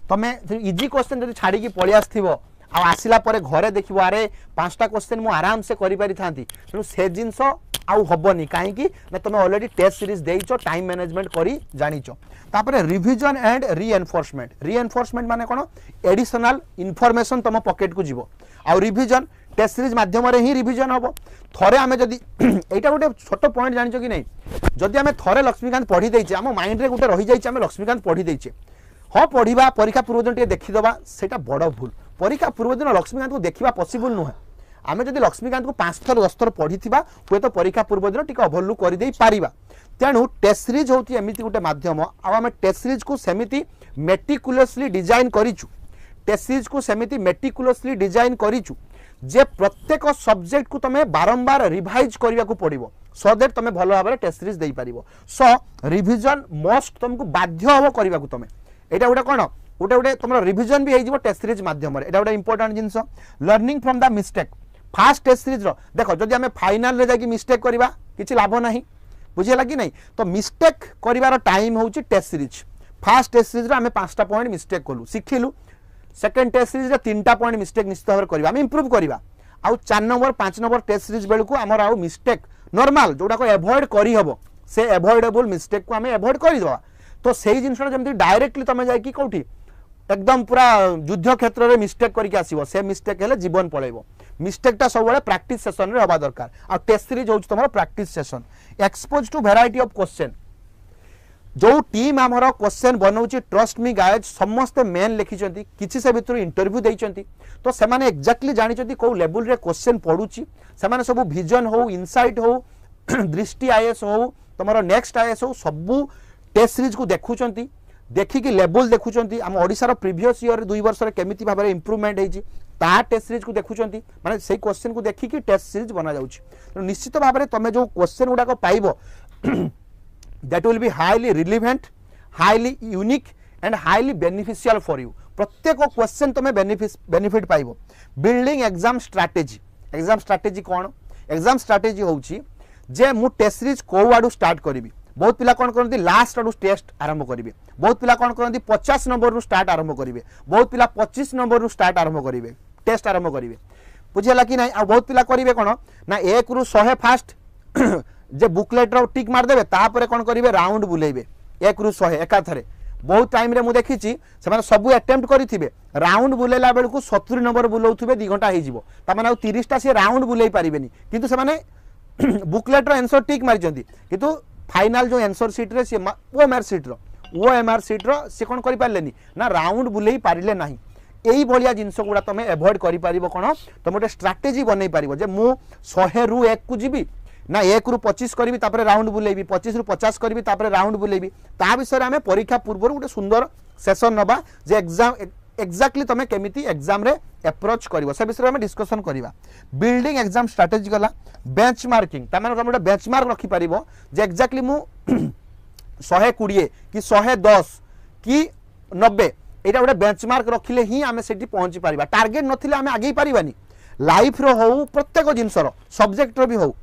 तुम इजी क्वेश्चन जब छाड़ी पलि आसो आसला घरे देखो अरे 5टा क्वेश्चन मुझे आराम से करी था तेणु से जिनस आबनी कहीं तुम ऑलरेडी टेस्ट सीरीज देच टाइम मैनेजमेंट करी जानिच तापर रिविजन एंड रीएनफोर्समेंट माने कौन एडिशनल इनफॉरमेशन तुम पॉकेट को जीव आ रिविजन टेस्ट सीरीज माध्यम ही रिविजन हम थरे आम जदि यहाँ गोटे छोट पॉइंट जानिच कि नहीं जदि आम थरे लक्ष्मीकांत पढ़ी देचे आम माइंड रे गोटे रही जाइए आम लक्ष्मीकांत पढ़ी देचे हाँ पढ़ा परीक्षा पूर्व दिन टे देखीदबा सेटा बड़ भूल परीक्षा पूर्व दिन लक्ष्मीकांत को देखा पॉसिबल नुहे आम जब लक्ष्मीकांत को 5 थर 10 थर पढ़ी हे तो परीक्षा पूर्व दिन टी ओभरलुक करदे पारिबा तेणु टेस्ट सीरीज होती एमती गोटे माध्यम आम टेस्ट सीरीज को सेमिति मेटिकुलसली डिजाइन करिचु टेस्ट सीरीज को सेमिति मेटिकुलसली डिजाइन करिचु जे प्रत्येक सब्जेक्ट को तुम बारंबार रिवाइज करने को पड़ो सो दैट तुम भल भाव टेस्ट सीरीज दे पार सो रिविजन मस्ट तुमको बाध्य हम करने को तुम यहाँ गोटे कौन गोटे गोटे तुम रिविजन भी हो टेस्ट सीरीज माध्यम गोटे इंपोर्टेंट जिनस learning from the mistake fast test series देख जदि आम फाइनाल रे जाके मिस्टेक करवा किसी लाभ ना बुझेगा कि नहीं तो मिस्टेक करार टाइम हूँ test series first test series आम 5टा पॉइंट मिस्टेक कलु शिखिलु सेकेंड टेस्ट सीरीज 3टा पॉइंट मिस्टेक निश्चित भाव करवा आम इम्प्रूव करवा आउ 4 नंबर 5 नंबर टेस्ट सीरीज बेलू आमर आउ मिस्टेक नॉर्मल जोड़ा को एवॉइड करहब से एवॉइडेबल मिस्टेक को आम एवॉइड करदे तो से जिनसा जमी डायरेक्टली तुम जाकि कौटी एकदम पूरा युद्ध क्षेत्र में मिस्टेक करके आसो से मिस्टेक हेले जीवन पलैब मिस्टेकटा सब प्रैक्टिस सेशन रे हवा दरकार आ टेस्ट सीरीज हो तुम practice session expose to variety of question जो टीम आमर क्वेश्चन बनाऊँ ट्रस्ट मी गाइज समस्ते मेन लिखिं किसी से भितर इंटरव्यू देइचंती तो सेमाने एक्जाक्टली जानी कौ लेवल रे क्वेश्चन पड़ुची सेमाने सब विजन हो इनसाइट हो दृष्टि आईएएस हो तुम नेक्स्ट आईएएस हो सबू टेस्ट सीरीज को देखुंट देखिकी लेवल देखुंट आम ओडिशार प्रीवियस ईयर 2 वर्ष केमिति भाव इम्प्रूवमेंट होती टेस्ट सीरीज को देखुंट माने से क्वेश्चन को देखिकी टेस्ट सीरीज बना जाउछि तो निश्चित भाव में तुम जो क्वेश्चन गुड़ाक पाइब that will be highly relevant highly unique and highly beneficial for you प्रत्येक क्वेश्चन तुम बेनिफिट पाइब बिल्डिंग एग्जाम स्ट्राटेजी कौन एग्जाम स्ट्राटेजी होउछि जे मु टेस्ट सीरीज को आडू स्टार्ट करी बहुत पिला कौन करती लास्ट आडू टेस्ट आरंभ करेंगे बहुत पिला कौन करती 50 नंबर स्टार्ट आरंभ करेंगे बहुत पिला 25 नंबर स्टार्ट आरंभ करेंगे टेस्ट आरंभ करेंगे बुझेगा कि नहीं आ बहुत पिला करेंगे कौन ना 1 ରୁ 100 फास्ट जे बुकलेट रो टिक मारदेवे तापर कौन करेंगे राउंड बुलेबे 1 ରୁ 100 एकाथरे बहुत टाइम रे मु देखी से सब अटेम्प्ट करेंगे राउंड बुलेला बेलू 70 नंबर बुलाऊे 2 घंटा हो 30टा सी राउंड बुले पारे कितु से बुकलेट रो आंसर टिक मारी कितु फाइनाल जो आंसर सीट रे सी ओएमआर सीट रो सी कौन कर पारे ना राउंड बुले पारे ना यही भाया जिनस गुड़ा तुम एवॉइड कर कौन तुम गोटे स्ट्राटेजी बनई पार जे मु 100 ରୁ 1 को जीवी ना 1 ରୁ 25 करी राउंड बुलेबी 25 ରୁ 50 करी राउंड बुलेबी ता विषय आम परीक्षा पूर्व गोटे सुंदर सेशन नवा जे एग्जाम एक्जाक्टली तुम केमिति एग्जाम रे अप्रोच करिवो से विषय में डिस्कशन करिवा बिल्डिंग एग्जाम स्ट्रेटजी गला बेंचमार्किंग ता माने तुम गोटे बेंचमार्क रखि परिबो जे एक्जाक्टली मु 120 कि 110 कि 90 एटा गोटे बेंचमार्क रखिले ही आमे सेठी पहुंची परिबा टार्गेट नथिले आमे आगे परिबानी लाइफ रो हो प्रत्येक जिंसर सब्जेक्ट रो भी हो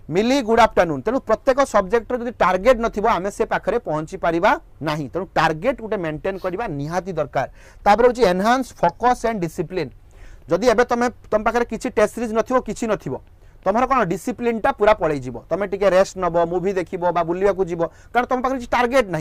मिली गुड आफ्टरनून तेणु प्रत्येक सब्जेक्ट जो टार्गेट नथिबो आमे से पाखरे पहुंची पारिबा नाही तेणु टार्गेट गोटे मेंटेन करबा निहाती दरकार तापर होची एनहांस फोकस एंड डिसिप्लिन जदि एबे तुम पाखरे किछि टेस्ट सीरीज नथिबो किछि नथिबो तुम कौन डिसिप्लिन टा पूरा पलैज तुम टे रेस्ट नब मुवी देखो बुलवा को जीव कारण तुम पाखे टार्गेट ना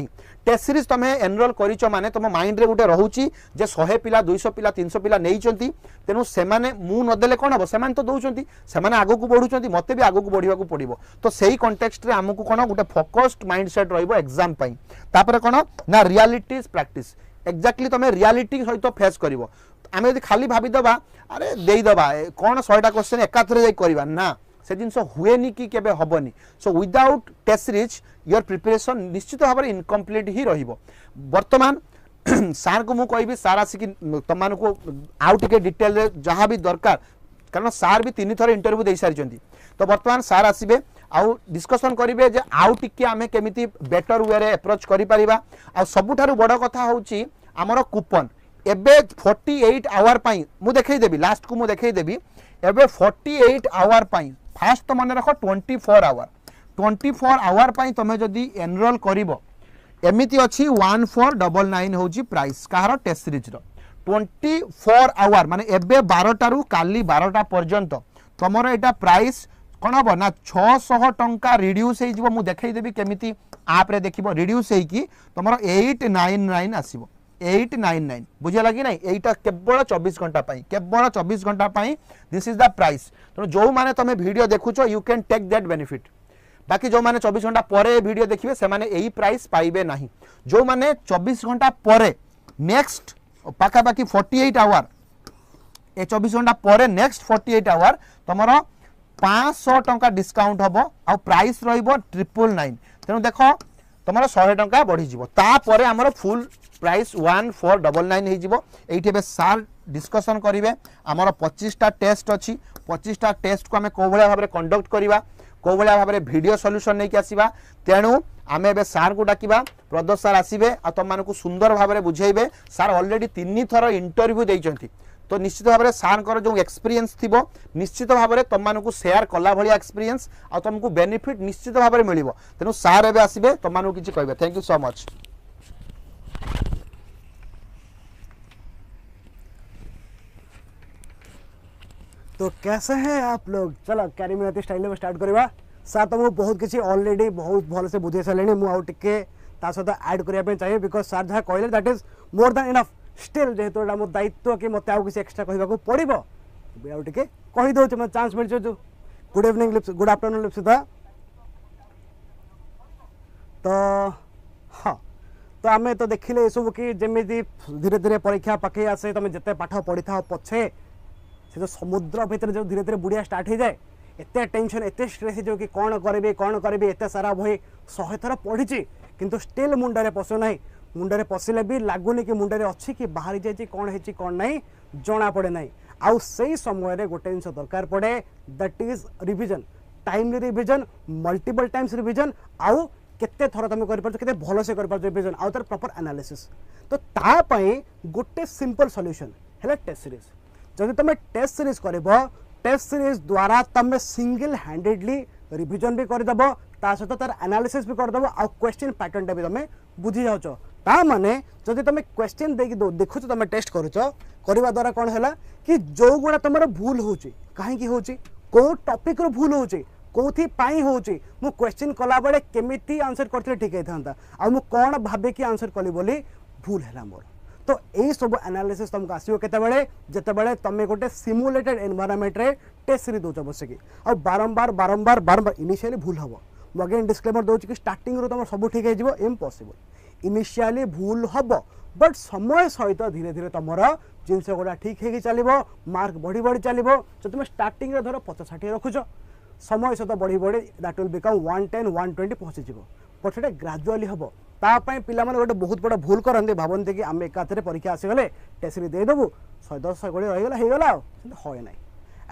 टेस्ट सीरीज तुम एनरोल कर माने तुम माइंड रे गोटे रोचे 100 पिला 200 पिला 300 पिला नहीं तेणु से मु नदेले कौन हम से तो दौरान से आग को बढ़ुं मत भी आग को बढ़ा पड़ो तो सही कंटेक्स्ट रे आमको कौन गोटे फोकस्ड माइंड सेट रग्जाम तापर कौन ना रियलिटी प्रैक्टिस एक्जाक्टली तुम रियलिटी सहित फेस कर आम यदि खाली भावीदबा अरे देदबा कौन 100टा क्वेश्चन एकाथरे जाई करबा ना से जिनस हुए कि केबे हबनी so without test series your preparation निश्चित भाव में इनकम्प्लीट ही रहिबो वर्तमान सार को मु कहबी सार आसिक तुम को आउ टिके डिटेल रे जहाँ भी दरकार कारण सार भी 3 थर इंटरव्यू दे सारी तो बर्तमान सार आसबे आउ डिस्कशन करेंगे जे आउ टिके आमे केमिति बेटर वे रे अप्रोच करि परिबा आ सबुठारु बड़ कथा होची हमर कूपन एबे 48 आवर पाई मु देखै देबी लास्ट को मु देखै देबी एबे 48 आवर पाई फास्ट तो मन रख 24 आवर पाई तमे जदी एनरोल करिवो एमिति अछि 1499 होची प्राइस कहार टेस्ट सीरीज रो 24 आवर माने एबे 12 टारु काली 12टा पर्यंत तमर एटा प्राइस कौन हम ना 600 टंका रिड्यूस हो मुझे देखई देवी केमिति आप रे देखिबो रिड्यूस होगी तुम 899 आसीबो 899 बुझेला कि नहीं एटा केवल 24 घंटा पाई केवल 24 घंटा पाई दिस इज द प्राइस तो जो माने तमे वीडियो देखुचो you can take that benefit बाकी जो माने 24 घंटा परे वीडियो देखिबे से माने एही प्राइस पाइबे नहीं जो माने 24 घंटा परे नेक्स्ट पाखा पाखी 48 आवर ए 24 घंटा परे नेक्स्ट 48 आवर तुमरो 500 टंका डिस्काउंट हम आ प्राइस रहिबो 999 तेणु देख तुम 100 टंका बढ़ी जीवो तापरे हमर फुल प्राइस 1499 हो जीवो एठी बे सार डिस्कशन करिवे हमर 25टा टेस्ट अछि 25टा टेस्ट को हमें को भले भाबरे कंडक्ट करिवा को भले भाबरे वीडियो सॉल्यूशन नै कि आसीबा तेणु आमे बे सार को डाकिबा प्रदोष सार आसीबे आ तुम मानकु सुंदर भाबरे बुझाइबे सार ऑलरेडी 3 थर इंटरव्यू दैचंती तो निश्चित भाव में सार जो एक्सपीरियंस थी निश्चित भाव में तुम मानक शेयर कला भाया एक्सपीरियंस आ तुमको बेनिफिट निश्चित भाव में मिल तेणु सार एवं आसबे तुम मानक किसी कहे थैंक यू सो मच। तो कैसे हैं आप लोग चलो कैरी मिनती स्टाइल में स्टार्ट करवा सर तुमको बहुत किसी ऑलरेडी बहुत भल से बुझे सारे मुझे टिके सहित ऐड करने चाहिए बिकज सर जहाँ कहले that is more than enough still जेहेतु एटा मो दायित्व कि मत आउ किसी एक्स्ट्रा कहवाक पड़ो आउ टे कहीदे मैं चांस मिल जो गुड इवनिंग गुड आफ्टरनून लिप्सिता तो हाँ तो आम तो देखिले ये सब कि जमी धीरे धीरे परीक्षा पाखे आसे तुम जिते पाठ पढ़ी था पछे से जो समुद्र भितर जो धीरे धीरे बुड़िया स्टार्ट हो जाए एत टेंशन एत स्ट्रेस हो कि कौन करी एत सारा बही 100 थर पढ़ी किंतु स्टिल मुंडे पशुना मुंडे पशिले भी लगुनि कि मुंडे अच्छी कि बाहर जाइए कौन है कौन नहीं जना पड़े ना आउ से समय गोटे जिन दरकार पड़े that is revision timely revision multiple times revision आउ केते थर तुम कर भल से कर रिविजन आउ तार प्रॉपर एनालिसिस तो तापाई गोटे सिंपल सॉल्यूशन है टेस्ट सीरीज जब तुम टेस्ट सीरीज कर टेस्ट सीरीज द्वारा तुम सिंगल हैंडेडली रिविजन भी करदेव ता सहित तार एनालिसिस भी करदेव आ क्वेश्चन पैटर्न भी तुम बुझी जाऊच ता माने जदि तुम क्वेश्चन देखुच तुम टेस्ट करवा द्वारा कौन है कि जो गुड़ा तुम भूल हो कहीं हो कौ टॉपिक रो भूल हो कौथि पाई होची मु क्वेश्चन कला बेले केमिति आंसर करथिले ठीक हेथांता आ मु कोन भाबे कि आंसर कली बोली भूल हैला मोर तो एई सब एनालिसिस तुमको आसीओ केते बेले जते बेले तमे गोटे सिमुलेटेड एनवायरनमेंट रे टेस्ट सीरीज दोच बसकी आ बारंबार इनिशियली भूल हबो मु अगेन डिस्क्लेमर दोच कि स्टार्टिंग रो तुम सब ठीक हे जिवो इम्पॉसिबल इनिशियली भूल हबो बट समय सहित धीरे धीरे तुमर जिनस गुड़ा ठीक है चलो मार्क बढ़ी बढ़ी चलो जो तुम स्टार्टिंग रे धर 50-60 रखुच समय सहित बढ़ी बढ़ी दैट विल बिकम 110 120 पहुँची बट से ग्राजुआली हम तापाई पिला माने गोटे बहुत बड़ा भूल करते भावती कि आम एकाथरे परीक्षा आसीगले टेस्ट देदेबू 110 120 रहीगला है ना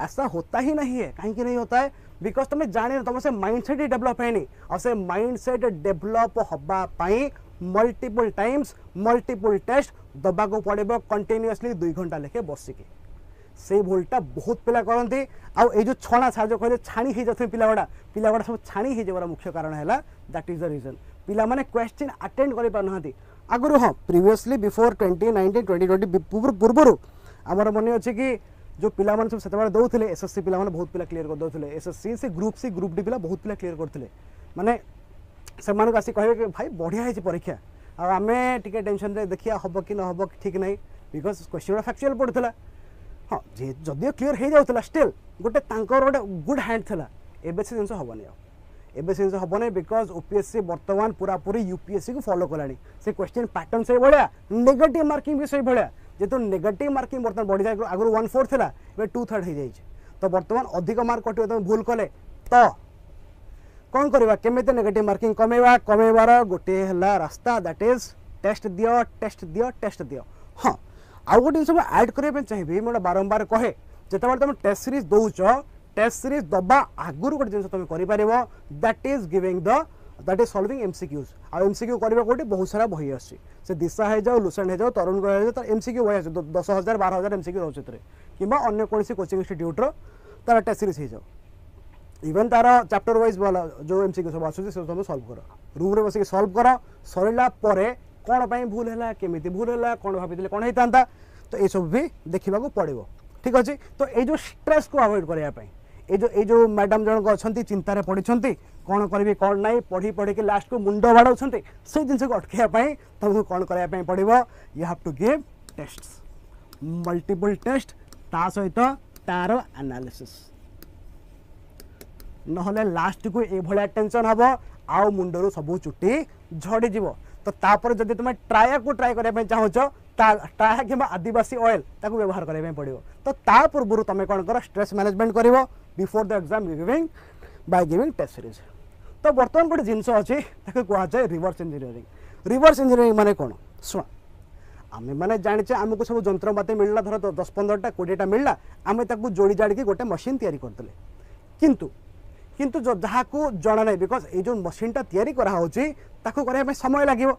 ऐसा होता ही नहीं है कहीं नहीं होता है बिकॉज तुम जाने तुम से माइंडसेट ही डेवलप है और से माइंडसेट डेवलप हवाई मल्टीपल टाइम्स मल्टीपल टेस्ट दबाक पड़ो कंटिन्यूअसली 2 घंटा लेखे बसिकी से भूलटा बहुत पिला करती आउ ये जो छणा छाड़ जो कहते छाणी हो जाते पिला गुड़ा सब छाणी हो जावर मुख्य कारण है दैट इज द रीजन पिला माने क्वेश्चन अटेंड कर पाना आगु हाँ प्रीवियसली बिफोर 2019 2020 पूर्वर आमर मन अच्छे कि जो पिला माने सब सेते दौले एसएससी पिला माने बहुत पिला क्लियर कर दौले एसएससी से ग्रुप डी पिला बहुत पिला क्लियर करते माने से आसी कहे कि भाई बढ़िया है परीक्षा आम टे टेंशन देखिए हम कि न हम ठीक नहीं बिकज क्वेश्चन फैक्चुअल पड़ता हाँ जदिव क्लीयर हो जाता स्टिल गोटे गोटे गुड हैंड था एबे से जिन हेनी एबे से जिन हेनी बिकज ओपीएससी बर्तमान पूरा पूरी यूपीएससी को फॉलो कलानी से क्वेश्चन पैटर्न से भाया नेगेटिव मार्किंग भी से भाया जेहेतु नेगेटिव मार्किंग बर्तमान बढ़ी जाए आगुरी 1/4 था ए 2/3 हो जाए तो बर्तमान अधिक मार्क कटे तुम भूल कले तो कौन करवा केमिति नेगेटिव मार्किंग कमेबार गोटे है रास्ता दैट इज टेस्ट दियो हाँ आउ गोटे सब ऐड करने चाहिए मुझे बारंबार कहे जिते तुम टेस्ट सीरीज दौच टेस्ट सीरीज दबा आगुरु गोटे जिन तुम कर that is giving that is solving MCQs आ एमसीक्यू करबा कोटी बहुत सारा बही आसी से दिशा है जाओ लुसेंट है जाओ तरुण गो है जाओ एमसीक्यू बही आसी 10,000 12,000 एमसीक्यू रोज तरे किबा अन्य कोनसी कोचिंग इंस्टीट्यूट रो तार टेस्ट सीरीज हो जाओ इवन तार चैप्टर वाइज वाला जो एमसीक्यू सब आसुची से तुम सॉल्व कर रूम रे बसिक सॉल्व कर सरला परे कोन पई भूल हैला केमिति भूल हैला कोन भाबितले कोन हेतांता तो ए सब भी देखिबा को पड़िबो ठीक अछि तो ए जो स्ट्रेस को अवॉइड करिया पई ए जो मैडम जन को अछंती चिंता रे पडिछंती कोन करबी कोन नाही पढ़ी पढ़ी के लास्ट को मुंडो बाडौछंती से जिंस को अटकिया पई तुमको कोन करिया पई पड़िबो you have to give tests multiple test ता सहित तार एनालिसिस नहले लास्ट को ए भलिया टेंशन हबो आउ मुंडरो सब चुट्टी झड़ी जीवो तो तापर जदि तुम ट्राया को ट्राई करिया पई चाहौछ ट्राया किंबा आदिवासी ऑयल ताको व्यवहार करिया पई पड़िबो तो ता पूर्व तुम कोन कर स्ट्रेस मैनेजमेंट करिवो before the exam giving by giving test series तो बर्तमान गोटे जिनस अच्छी कह जाए रिवर्स इंजीनियरिंग माने कौन शुण आम मैंने जाने आमको सब जंत्रपाति मिलला धर 10-15टा 20टा मिलला आम जोड़ी जाड़ी गोटे मशीन तैयारी करते किंतु किंतु जो जहाँ को जना ना बिकज ये जो मशीनटा तैयारी कराया समय लगे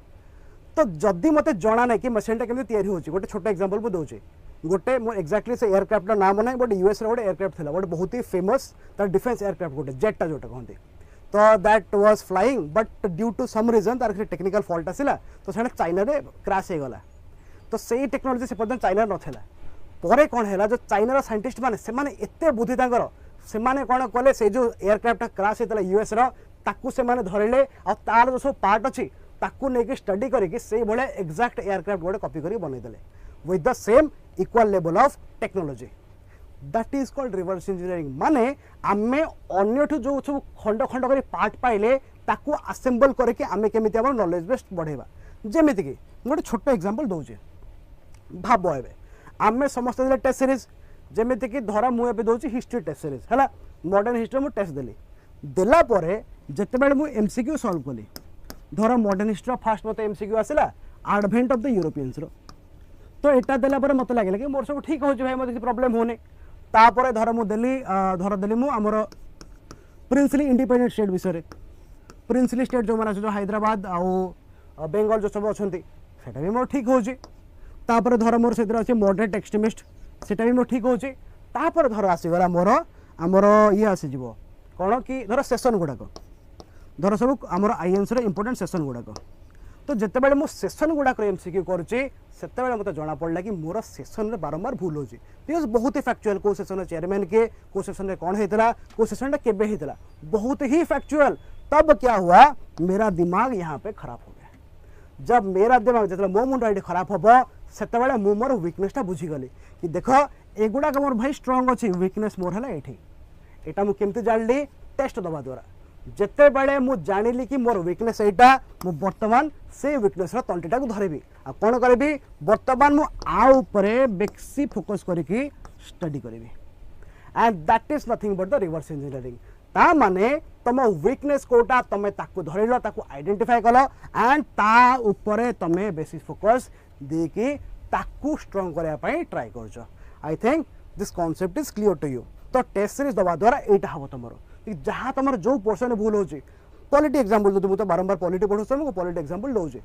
तो जदि मत जना ना कि मशीनटा केमती तैयारी होची गोटे छोटा एग्जांपल मु दउची गोटे मो एक्जाक्टली से एयरक्राफ्ट नाम ना बट यूएस रे गोटे एयरक्राफ्ट थिला गोटे बहुत ही फेमस तार डिफेंस एयरक्राफ्ट गोटे जेटा जोटा कहते तो that was flying but due to some reason तार टेक्निकल फॉल्ट आसिला तो सेटा चाइना रे क्रैश हो गला तो सही टेक्नोलॉजी से पर्यंत चाइना नथिला परे कोन हैला जो चाइनार साइंटिस्ट माने एते बुद्धि तांकर सेमाने कोन कले से जो एयरक्राफ्ट क्रैश हेतला यूएस रो ताकू से माने धरले आ तार जो सब पार्ट अछि ताकू नेकी स्टडी करिकि से भले एग्जैक्ट एयरक्राफ्ट गोटे कॉपी करी बनै देले with the same equal level of technology that is called reverse engineering माने आमे अन्यठु जो सब खंड खंड करी पार्ट पाइले ताकू असेंबल करके आमे केमिति हमर नॉलेज बेस बढ़ेबा जेमिति कि गोटे छोटो एग्जांपल दउचे भाबो एबे आमे समस्त दिले टेस्ट सीरीज जेमिति कि धरा मु एबे दउची हिस्ट्री टेस्ट सीरीज हला मॉडर्न हिस्ट्री मु टेस्ट देली देला परे जते बेले मु एमसीक्यू सॉल्व कली धरा मॉडर्न हिस्ट्री फर्स्ट मते एमसीक्यू आसिला एडवेंट ऑफ द यूरोपियंस रो तो एटा देला परे मते लागले कि मोर सब ठीक हो भाई मते प्रॉब्लम होने तापर धर मु देली मु हमर प्रिंसली इंडिपेंडेंट स्टेट विषय प्रिंसली स्टेट जो माने जो हैदराबाद आ बेंगल जो सब अछंती सेटा भी मोर ठीक होची तापर धर मोर सेतिर अछि मॉडरेट एक्सट्रीमिस्ट सेटा भी मोर ठीक होची तापर धर आसी गला मोर हमर ये आसी जीवो कोन कि धर सेशन गुडा को धर सब हमर आईएनएस रे इंपोर्टेंट सेशन गुडा को तो जिते बेले मु सेशन गुडा को एमसीक्यू करूची सेते बेले मते जाना पड़ला कि मोर सेशन रे बारंबार भूल होची बिकॉज़ बहुत ही फैक्चुअल को सेशन चेयरमैन के को सेशन रे कोन हेतला को सेशन रे केबे हेतला बहुत ही फैक्चुअल तब क्या हुआ मेरा दिमाग यहाँ पे खराब हो गया जब मेरा दिमाग जब मो मुंड आईडी खराब होबो सेते बेले मु मोर वीकनेसटा बुझी गली कि देखो एगुडा का मोर भाई स्ट्रांग अछि वीकनेस मोर हला एठी एटा मु केमते जानली टेस्ट दबा द्वारा जिते बड़े मु जानिली कि मोर वीकनेस एटा मु वर्तमान से वीकनेस रा तंटीटा को धरबी आ कोन करबी वर्तमान मु आ ऊपरे बेसी फोकस करिकि स्टडी करबी and that is nothing but the reverse engineering ता माने तम वीकनेस कोटा तमे ताकू धरिलो ताकू आइडेंटिफाई कलो एंड ता ऊपरे तमे बेसी फोकस देकी ताकू स्ट्रांग करया पई ट्राई करछो I think this concept is clear to you तो टेस्ट सीरीज दबा द्वारा एटा हबो तमरो जहाँ तुम जो पोर्सन भूल हो पॉलिटी एग्जांपल जो मुझे बारंबार पॉलिटी पढ़ू मुझे पॉलिटी एग्जांपल दूसरी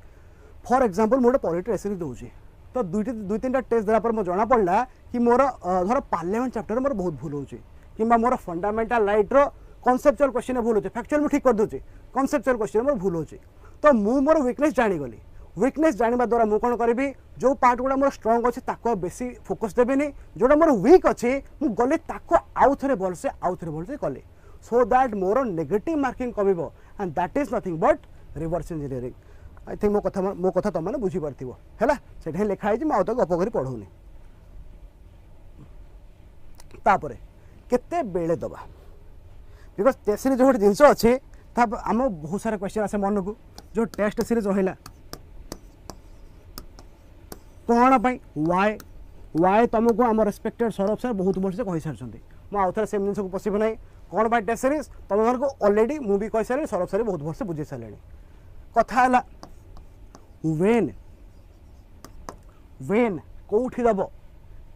फॉर एग्जांपल मुझे पॉलिटी एसरी दूसरी तो दुई तीन टेस्ट देला पर मुझे जना पड़ा कि मोर धर पार्लियामेंट चैप्टर मोर बहुत भूल हो कि मोर फंडामेंटल राइट रो कॉन्सेप्चुअल क्वेश्चन भूल हो फैक्चुअल मुझे ठीक कर दूसरी कॉन्सेप्चुअल क्वेश्चन मोर भूल हो तो मोर वीकनेस जानीगली वीकनेस जाना द्वारा मुझे कौन करी जो पार्ट गुड़ा मोर स्ट्रांग अच्छे ताको बेसी फोकस देविनी जोटा मोर वीक अच्छे मुझे गली ताको आउ थे भलसे कली so that more negative marking कमिबो and that is nothing but reverse engineering I think मो कथा तुम मैंने बुझी पार्थिबो हैला सेठे लिखा है मैं आउत गप करी पढौनी तापरे केते बेले दबा बिकॉज़ टेस्ट सीरीज जो जिंस अछि ता हम बहुत सारा क्वेश्चन आसे मन को जो टेस्ट सीरीज होइला कोन पई why तुमको हम रेस्पेक्टेड सौरभ सर बहुत वर्ष से कहि सारछंती मो आउथर सेम जिंस को पॉसिबल नै कौन बाय टेस्ट सीरीज तुम मन को ऑलरेडी मूवी कहि सारे सौरभ सर बहुत वर्ष बुझे सारे कथा हला वेन कोठी दबो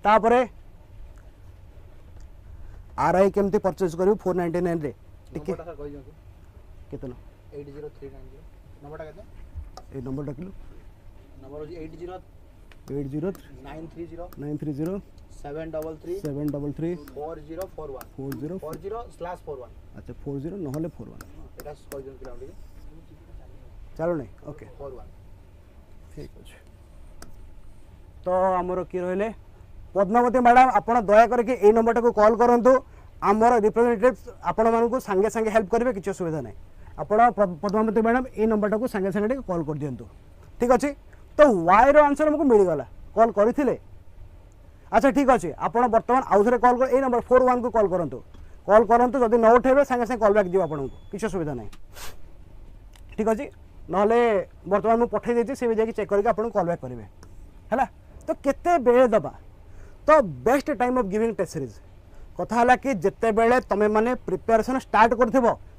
तापरे आरआई केमती परचेज करू 499 रे टिके नंबरटा सर कहि दियौ केतना 80390 नंबरटा केते ए नंबर डाकिलु नंबर होजी 80930 930 733 733 4041 40 40/41 अच्छा 40 নহলে 41 এটা কই দিন কিলোমিটার चलो नहीं ओके 41 ठीक अच्छे तो आमर किए रहिले पद्मावती मैडम आपण दया करके ए नंबर को कॉल करंतु आमर रिप्रेजेंटेटिव आपण मानकु संगे संगे हेल्प करेंगे किसी असुविधा नहीं आपण पद्मावती मैडम ए नंबर को संगे संगे कॉल कर दिंतु ठीक अच्छे तो वाई रो आंसर हमको मिलगला कॉल करथिले अच्छा ठीक अच्छे आपण बर्तमान आउ थे कॉल कर ए नंबर 41 को कॉल करंतु जदि न उठेबे संगे संगे कॉल बैक दियो आपण को किसी असुविधा नहीं ठीक अच्छे नहले बर्तमान मुझे पठे देती से भी जाकि चेक करके आपको कॉल बैक करेंगे है तो केते बेले दबा तो best time of giving test series कथा है कि जिते बेले तमें माने प्रिपेरेसन स्टार्ट कर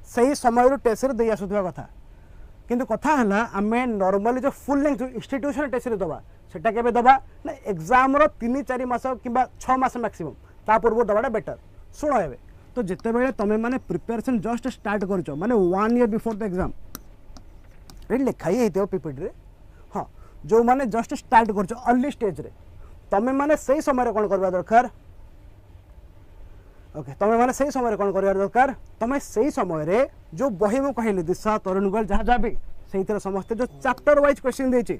सही समय टेस्ट सीरीज दे आसुवा कथा किंतु कथा है आम नॉर्मली जो full length institution test series दबा सेटा केबे दबा ना एग्जाम रो 3-4 मास कि 6 मास मैक्सिमम ता पूर्व दबाटा बेटर शुण ए तो जिते बेले तमें माने प्रिपेरेसन जस्ट स्टार्ट कर माने 1 ईयर बिफोर द एग्जाम लिखाई होते पीपीटी हाँ जो मैंने जस्ट स्टार्ट कर अर्ली स्टेज रे तमें मैंने सही समय कौन करवा दरकार ओके तमें मैंने सही समय कौन करवा दरकार तमें सही समय रे जो बही मु कहली दिशा तरुणगल जहाँ जहाँ भी से समस्ते जो चैप्टर वाइज क्वेश्चन देछि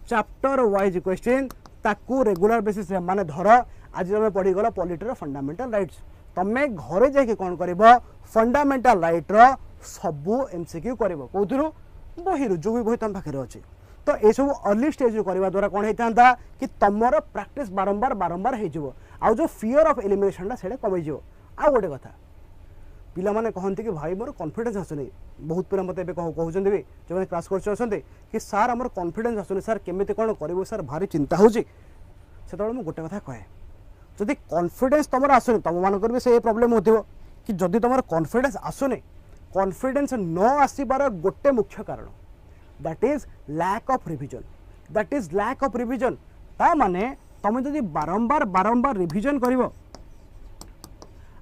चैप्टर वाइज क्वेश्चन ताकू रेगुलर बेसिस रे माने धर आज तुम पढ़ी गल पॉलिटी फंडामेंटल राइट्स तमें घरे जाके कौन कर फंडामेंटल राइट रो सबू एमसीक्यू कर कौन बही जो भी बही तुम पाखे अच्छे तो ये सब अर्ली स्टेज करने द्वारा कौन होता कि तुम प्रैक्टिस बारंबार बारंबार हो आउ जो फियर ऑफ एलिमिनेशन से कमी आ गोटे कथा पिला माने कहते कि भाई मोर कॉन्फिडेंस आसुनी बहुत पिला मत कहते भी जो क्लास कर कि सार आम कॉन्फिडेंस आसुनी सार केमी कौन कर सार भारी चिंता हो मुझे गोटे कथा कहे जदि कॉन्फिडेंस तुम आसुनी तुम मानक भी से प्रॉब्लम हो कि जदि तुम कॉन्फिडेंस आसुनी कॉन्फिडेंस न आसबार गोटे मुख्य कारण that is lack of revision ता माने तुम जदि बारंबार बारंबार रिविजन करिवो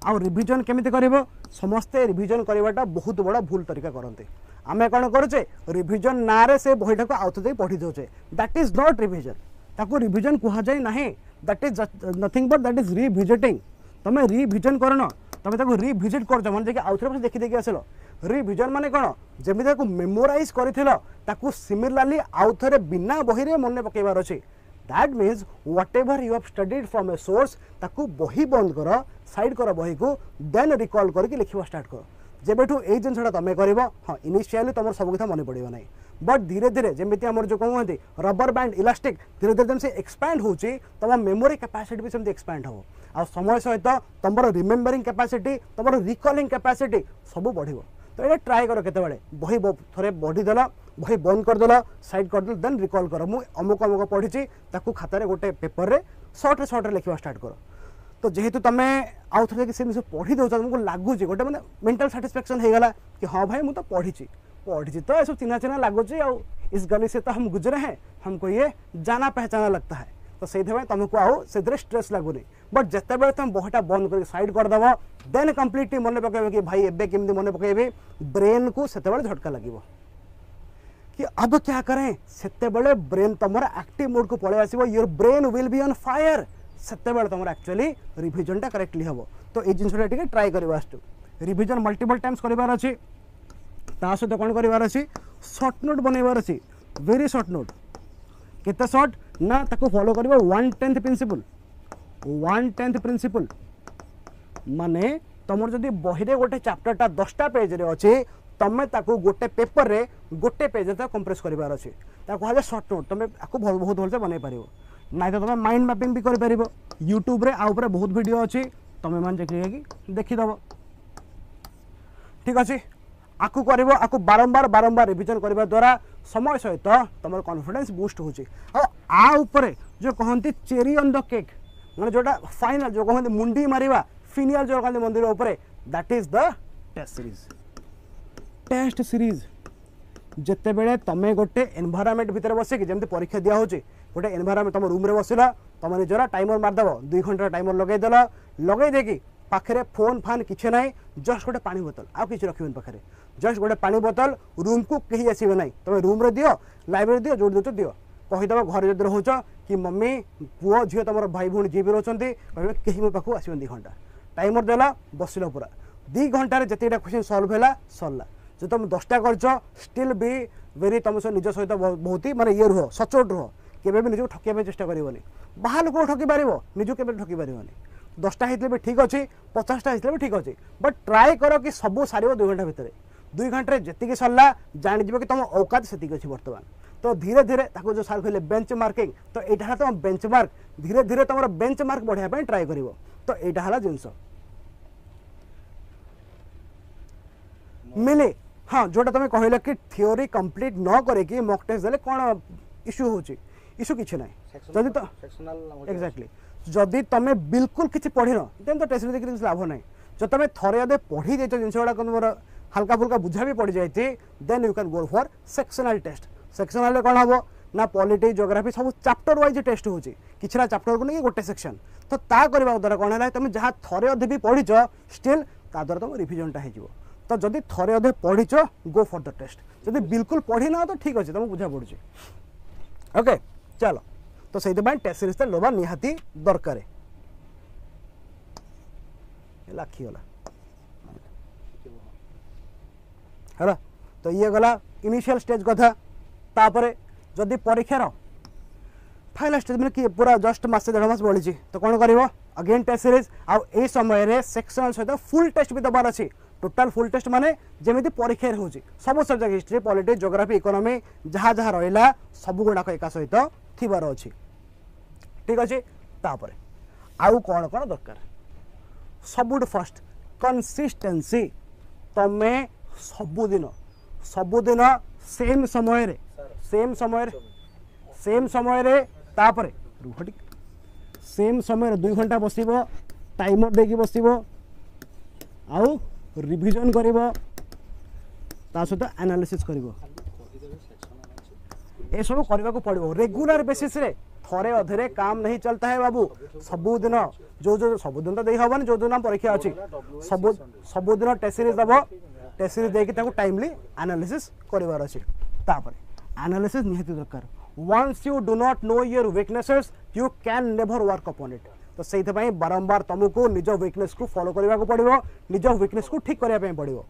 आ रिविजन केमिति करिवो समस्ते रिविजन करवाटा बहुत बड़ा भूल तरीका करते आमे कौन करुचे रिविजन ना रे से बहीटा को आउथ दे पढ़ी दउचे दैट इज नॉट रिविजन ताको रिविजन कहा जाय नाही that is nothing but that is revisiting तमे रिविजन करनो तमे ताको रिविजिट कर मन जे आउथरे बस देखि देखि आसलो रिविजन माने कोन जेमि ताको मेमोराइज करिथिलो ताको सिमिलरली आउथरे बिना बही रे मन पकेबार अछि that means whatever you have studied from a source ताको बही बंद कर साइड कर बही को देन रिकॉल करके लिखिबा स्टार्ट कर जेबेठू ए जिनसटा तमे करिवो हां इनिशियली तमर सब कथा मन पड़िबो नै बट धीरे धीरे जेमिति हमर जो कहते रबर बैंड इलास्टिक धीरे धीरे जब एक्सपैंड होची तुम मेमोरी कैपेसिटी भी सेमती एक्सपैंड हो आ समय सहित तुम रिमेम्बरिंग कैपेसिटी तुम रिकॉलिंग कैपेसिटी सब बढ़िबो तो ये ट्राई कर केतेबेले बही थरे बढ़ी देला बही बंद कर देला साइड कर देला देन रिकॉल कर मु अमुक अमुक पढ़ी ताकू खातारे गोटे पेपर रे शॉर्ट लिखा स्टार्ट कर तो जेहेतु तुम आउ थे कि जिन पढ़ी दौ तुमको लगुच गोटे मैंने मेंटल साटिस्फैक्शन हो गला कि हाँ भाई मुझे पढ़ी तो ये सब चिन्हा चिन्हा लगुच इस गली से तो हम गुजरे हैं हमको ये जाना पहचाना लगता है तो से तुमको आउ से स्ट्रेस लगुनि बट जिते बड़े तुम बहीटा बंद कर साइड करदेव देन कम्प्लीटली मन पकड़ कि भाई एबे केमती मन पकड़े ब्रेन को से झटका लगे कि अब क्या करें से ब्रेन तुम एक्टिव मोड को पलि आसो your brain will be on fire से तुम एक्चुअली रिविजनटा करेक्टली हम तो ये जिनसा ट्राई करवा रिविजन मल्टीपल टाइम्स करार अच्छी ता सहित कौन करार अच्छी सर्ट नोट बनइबार अच्छी वेरी सर्ट नोट केते सर्ट ना ताको फॉलो करिवो 1/10 प्रिंसिपल माने तुम जदि बही रे गोटे चैप्टरटा 10टा पेज रे अच्छे तमें ताको गोटे पेपर रे गोटे पेज रे कंप्रेस करार अच्छे कहा सर्ट नोट तुम आपको बहुत भलसे बनई पार ना तो तुम माइंड मैपिंग भी कर यूट्यूब रे आउपर बहुत वीडियो अच्छी तुम मान देखिदेव ठीक अच्छे आपको कर आपको बारंबार बारंबार रिविजन करने द्वारा समय सहित तुम कॉन्फिडेंस बूस्ट होपर जो कहते चेरी ऑन द केक मैंने जोटा फाइनल जो कहते मुंडी मारिबा फिनियल जो कहते मंदिर उपर that is the test series जिते बेले तुम गोटे एनवायरनमेंट भितर बसिक जमी परीक्षा दिया होची गोटे एनवायरनमेंट तुम रूम रे बसिला तुम निजरा टाइमर मारदेव 2 घंटा टाइमर लगेदेल लगे देखी पाखे फोन फान किसी ना जस्ट गोटे पानी बोतल आउ किसी रखिबन पाखे जस्ट गोटे पानी बोतल रूम को कहीं आसबे ना तुम रूम रे दियो लाइब्रेरी दियो जो दो दियो कहीदेव घर जब रोच कि मम्मी पुओ झील तुम भाई भौणी जी भी रोचे कहे कहीं मो पाखु आसबे 2 घंटा टाइमर देला बसिल पूरा 2 घंटे जितटा क्वेश्चन सल्व है सरला जो तुम 10टा कर स्टिल भी वेरी तुम निज सहित बहुत ही माने ये रुह सचोट रुह केबे भी निजको ठकिया चेष्टा करनी बाहर लोक ठकी पार निजू के ठकी पार 10टा होते भी ठीक अच्छे 50टा होते भी ठीक अच्छे बट ट्राए कर कि सब सार 2 घंटा भितर 2 घंटे जी सरला जानीज कि तुम औकात से अच्छी बर्तमान तो धीरे धीरे जो सार कहले बेंच मार्किंग तो यहाँ तुम बेंच मार्क धीरे धीरे तुम बेंच मार्क बढ़ाई ट्राए कर तो यहाँ जिनस मिले हाँ जोटा तुम कहल कि थ्योरी कंप्लीट न करे मॉक टेस्ट देले कौन इश्यू होची इश्यू किसी ना जदि तो एक्जाक्टली जदि तुम बिल्कुल किसी पढ़ी न देन तो टेस्ट देखिए किसी लाभ ना जो तुम थरे अदे पढ़ी देछ जिन गुड़ा तुम हल्का फुल्का बुझा भी पड़ जाए then you can go for sectional test sectional कौन हम ना पॉलिटी ज्योग्राफी सब चैप्टर वाइज टेस्ट होची किछरा चैप्टर को नहीं गोटे सेक्शन तो ता करबा द्वारा कौन है तुम जहाँ थरे अधे भी पढ़ीच स्टिल ता द्वारा तुम रिविजनटा हो तो जदि थरे अधे पढ़ीच गो फॉर द टेस्ट जदि बिल्कुल पढ़ी ना तो ठीक अच्छे तुम बुझा पड़ुची ओके चलो तो से टेस्ट सीरीज लोबा निहाती दरकार लाखीगला है तो ये गला इनिशियल स्टेज कथा तापरे जदि परीक्षार फाइनल स्टेज में कि पूरा जस्ट मासे 1.5 मास बढ़ी तो कौन कर अगेन टेस्ट सीरीज आउ समय सेक्शनल सहित फुल टेस्ट भी दबार अच्छी टोटाल फुल टेस्ट माने जेमिति परीक्षा होची सब subject history politics geography economy जहाँ जहाँ रहा सब गुड़ाक एक सहित थिबार अच्छी ठीक अच्छे तापर आउ कौन कौन दरकार सबुठ फर्स्ट कंसिस्टेंसी तमे सबुदिन सेम समय तापर सेम समय 2 घंटा बसिबो टाइमर देकी बसिबो आउ रिविजन करिबो ता सहित एनालिसिस करिबो ए सब करबा को पड़िबो रेगुलर बेसिस रे थरे अधरे काम नहीं चलता है बाबू सबुदिन जो सबुदिन तो दे हबन जो नाम परीक्षा अछि सबुदिन टेस्ट सीरीज दबो टेस्ट सीरीज देकी ताको टाइमली एनालिसिस करिवार अछि तापर एनालिसिस निहति दरकार once you do not know your weaknesses you can never work upon it तो सेइथ पई बारंबार तुमको निज वीकनेस को फॉलो करबा को पड़िबो निज वीकनेस को ठीक करबा पई पड़िबो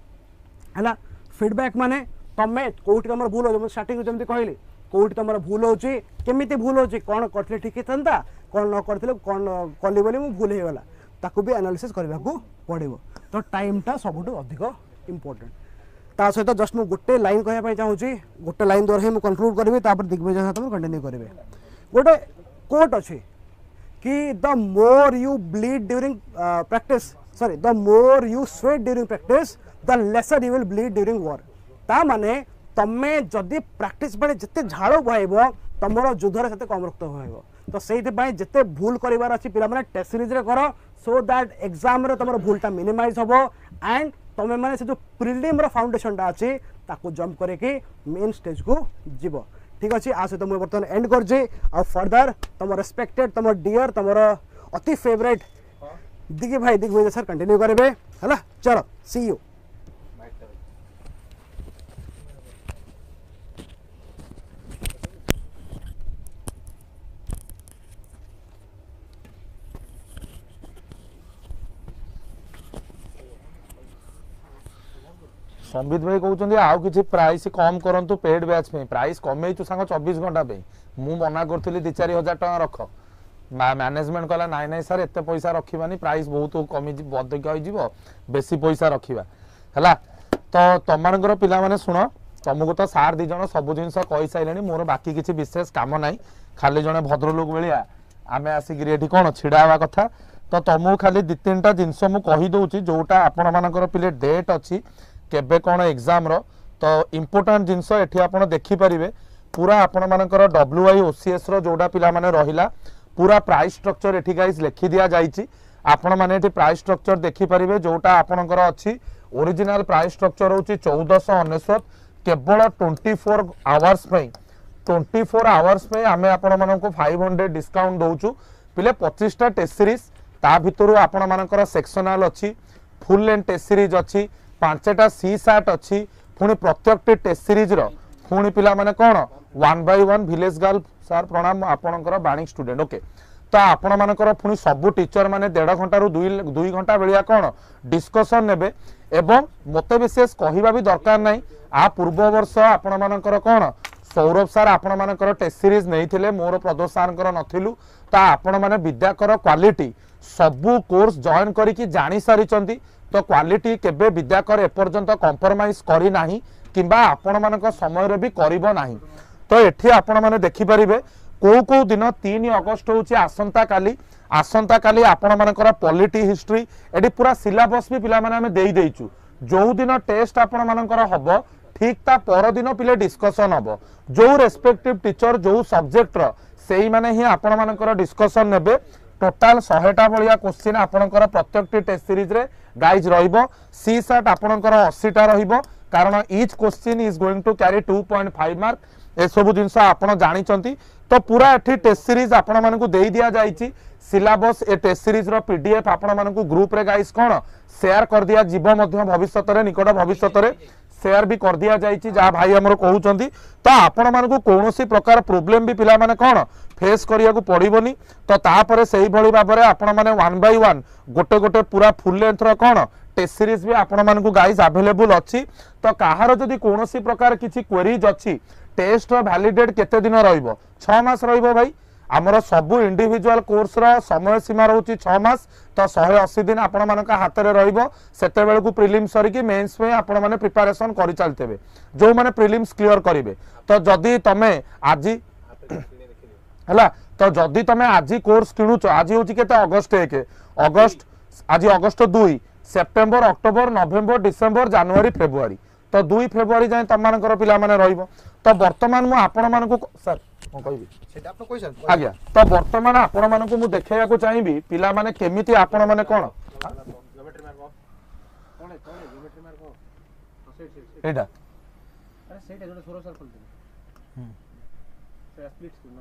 हला फीडबैक माने तमे कोठी तमर भूल हो स्टार्टिंग जमती कहली कोठी तमर भूल होची केमिति भूल होची कोन करथले ठीक थंता कोन न करथले कोन कली बोली मु भूल हे गला ताकू भी एनालिसिस करबा को पड़िबो तो टाइम टा सबुटो अधिक इंपोर्टेंट ता सहित जस्ट मु गोटे लाइन कहया पई चाहूची गोटे लाइन द्वारा ही मु कंक्लूड करबी तापर दिग्विजय साथ में कंटिन्यू करबे गोटे कोट अछि कि the more you bleed during practice sorry the more you sweat during practice the lesser you will bleed during war ता माने तमे जदि प्रैक्टिस बने जते झाड़ बहाइबो तमरो युद्धरे सेते कम रक्त बहाइबो तो सेइते पई जते भूल करिवार अछि पिला माने टेस्ट सीरीज रे करो सो दैट एग्जाम रे तमरो भूलटा मिनिमाइज होबो एंड तमे माने से जो प्रीलिम रो फाउंडेशन टा अछि ताको जंप करे कि मेन स्टेज को जीवो ठीक अच्छे आ सहित मुझे बर्तमान एंड कर आ फर्दर तुम रेस्पेक्टेड तुम डियर तुम अति फेवरेट दिग्गी भाई दिग्विजय सर कंटिन्यू करेंगे है चलो सी यू संबित भाई कहते आउ कि प्राइस कम करूँ पेड बैच में प्राइस कमे सांग 24 घंटा पे मु मना करी 2-4 हजार टाँग रख मैनेजमेंट कहला नाई नाई सर एत पैसा रखानी प्राइस बहुत कमी अधिक हो बेसी पैसा रखा है तो तुम पिला शुण तुमको तो सार 2 जन सब जिन कही सारे मोर बाकी किसी विशेष काम ना खाली जड़े भद्रलोक भाया आम आसिक ये कौन छिड़ा हवा कथा तो तुमको खाली 2-3टा जिनस मुझे जोटा आपण मानकर पिले डेट अच्छी केबे कौन एग्जाम रो तो इम्पोर्टाट जिनस एठी आपण देखि परिबे पूरा आपण मानकर WIOCS रो जोडा पिला माने रहिला पूरा प्राइस स्ट्रक्चर एठी गाइस लिखि दिया जाईची आपण माने एठी प्राइस स्ट्रक्चर देखि परिबे जोटा आपणकर अछि ओरिजिनल प्राइस स्ट्रक्चर होची 1499 केवल 24 आवर्स पे 24 आवर्स पे आमे आपण मानको 500 डिस्काउंट दोचु पिले 25टा टेस्ट सीरीज ता भितर आपण मानकर सेक्शनल अच्छी फुल लेंथ टेस्ट सीरीज अच्छी 5टा सी सार्ट अच्छी पुणी प्रत्येक टेस्ट सीरीज पुणी पिला माने कौन 1 by 1 विलेज गर्ल सर प्रणाम आपणकर बाणिक स्टूडेंट ओके तो आपण मानकर पुणी सबु टीचर माने 1.5 घंटा रु 2 घंटा बेलिया कौन डिस्कशन नेबे एवं मते विशेष कहवा भी दरकार नहीं आ पूर्व वर्ष आपण मानकर कौन सौरभ सर आपण मानकर टेस्ट सीरीज नहीं मोर प्रदोष सर नथिलु तो आपण माने विद्याकर क्वालिटी सबु कोर्स जॉइन करिकी जानी सारी तो क्वालिटी केबे विद्याकर एपर्यंत कंप्रोमाइज करी नाही किंबा आपण मानक समय रे भी करिवो नाही तो एठी आपण माने देखि परिबे को दिन 3 अगस्त होची आसंता काली आपण मानकर पॉलिटी हिस्ट्री एडी पूरा सिलेबस भी पिला माने हमें देई देइचु जो दिन टेस्ट आपण मानकर हबो ठीक ता पर दिन पिले डिस्कशन हबो जो रेस्पेक्टिव टीचर जो सब्जेक्ट रो सेही माने ही आपण मानकर डिस्कशन नेबे टोटाल 100टा भलिया क्वेश्चन आपणकर प्रत्येक टेस्ट सीरीज रे गाइज रहिबो सी सेट आपणकर 80टा रहिबो कारण each question is going to carry 2.5 mark ए सब जिंस आपण जानि चंती तो पूरा एठी टेस्ट सीरीज आपण मानकु देई दिया जाईची सिलेबस ए टेस्ट सीरीज रो पीडीएफ आपण मानकु ग्रुप रे गाइज कोन शेयर कर दिया जीव मध्य भविष्यत रे निकट भविष्यत रे शेयर भी कर दिया जाईची जा भाई हमर कहउचंती तो आपण मानकु कोनोसी प्रकार प्रॉब्लम भी पिला माने कोन फेस करिया को पड़िबोनी तो तापरे सही भली भाबरे आपण माने 1 by 1 गोटे गोटे पूरा फुल लेंथ रो कोन टेस्ट सीरीज भी आपण मानकु गाइस अवेलेबल अछि तो काहार जदी कोनोसी प्रकार किछि क्वेरीज अछि टेस्ट रो वैलिडेट केते दिन रहइबो 6 मास रहइबो भाई आमर सबु इंडिविजुअल कोर्स रो समय सीमा रहउछि 6 मास तो 180 दिन आपण मानका हाथ रे रहइबो सेते बेल को प्रीलिम्स सरी कि मेंस में आपण माने प्रिपरेशन करि चलतेबे जो माने प्रीलिम्स क्लियर करिवे तो जदी तमे आजि हला तो जदी तमे आजि कोर्स किनुचो आजि होछि केते अगस्त 1 अगस्त आजि अगस्त 2 सेप्टेम्बर अक्टोबर नवेम्बर डिसेम्बर जनवरी फेब्रुआरी तो 2 फेब्रुआरी जाय तम मानकर पिला माने रहिबो तो वर्तमान मु आपण मानकु सर हम कहबी सेटा आपन कोइ सर आज्ञा तो वर्तमान आपण मानकु मु देखाइया को चाहिबी पिला माने केमिति आपण माने कोन ज्योमेट्री मार्क कोन ज्योमेट्री मार्क एटा अरे सेटा जोडे सोरो सर खोलते से स्प्लिट स्क्रीन न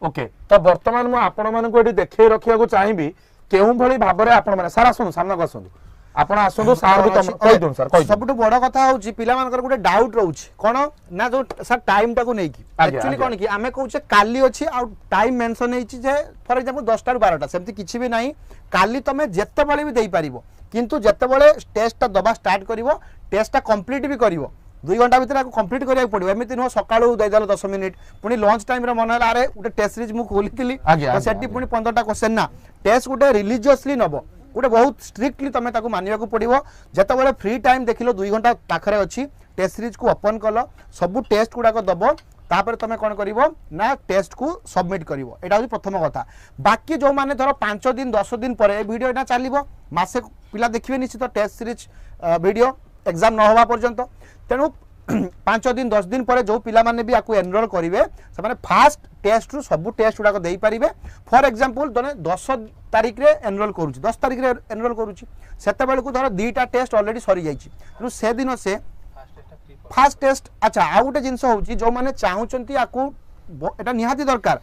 ओके तो वर्तमान मु आपण मानकु एटी देखाइ रखिया को चाहिबी केउ भली भाबरे आपण माने सारा सुन सामना कसुन आपण आसुदो सार भी तुम कहि दुन सर कहि सबटु बड़ कथा होची पिला मानकर गुटे डाउट रहउची कोन ना जो सर टाइम टाको नै की एक्चुअली कोन की आमे कहूचे काली अछि आ टाइम मेंशन हेछि जे फॉर एग्जांपल 10 टा 12 टा सेमति किछि भी नाही काली तमे जत्ते बळे भी देई परिबो किंतु जत्ते बळे टेस्ट ता दबा स्टार्ट करिवो टेस्ट ता कंप्लीट भी करिवो 2 घंटा भीतर कंप्लीट करिया पड़िबो एमिति नो सकाळू दे देलो 10 मिनिट पुनी लंच टाइम रे मन हला अरे गुटे टेस्ट सीरीज मु खोलितिली तो सेठी पुनी 15 टा क्वेश्चन ना टेस्ट गुटे रिलीजियसली नबो गोटे बहुत स्ट्रिक्टली तुम ताको मानिया को पड़ो जिते फ्री टाइम देखिल 2 घंटा पाखे अच्छी टेस्ट सीरीज को ओपन कल सबू टेस्ट गुड़ाक दब तापर तुम कौन कर ना टेस्ट को सबमिट कर यहाँ हूँ प्रथम कथा बाकी जो मैंने धर 5 दिन 10 दिन पर वीडियो यहाँ चलो मसे पिला देखिए निश्चित टेस्ट सीरीज वीडियो एग्जाम न होगा पर्यंत तेणु 5 दिन 10 दिन पर जो पिला माने भी आपको एनरोल करेंगे से फास्ट टेस्ट रु सब टेस्ट गुड़ाक दे पारे फॉर एग्जांपल जने 10 तारीख रे एनरोल करूची 10 तारीख रे एनरोल करूची सेते बेल को धर 2टा टेस्ट ऑलरेडी सरी जाईची तेणु से दिन से फास्ट टेस्ट अच्छा आ गोटे जिनस होची जो माने चाहूचंती आपको एटा निहाती दरकार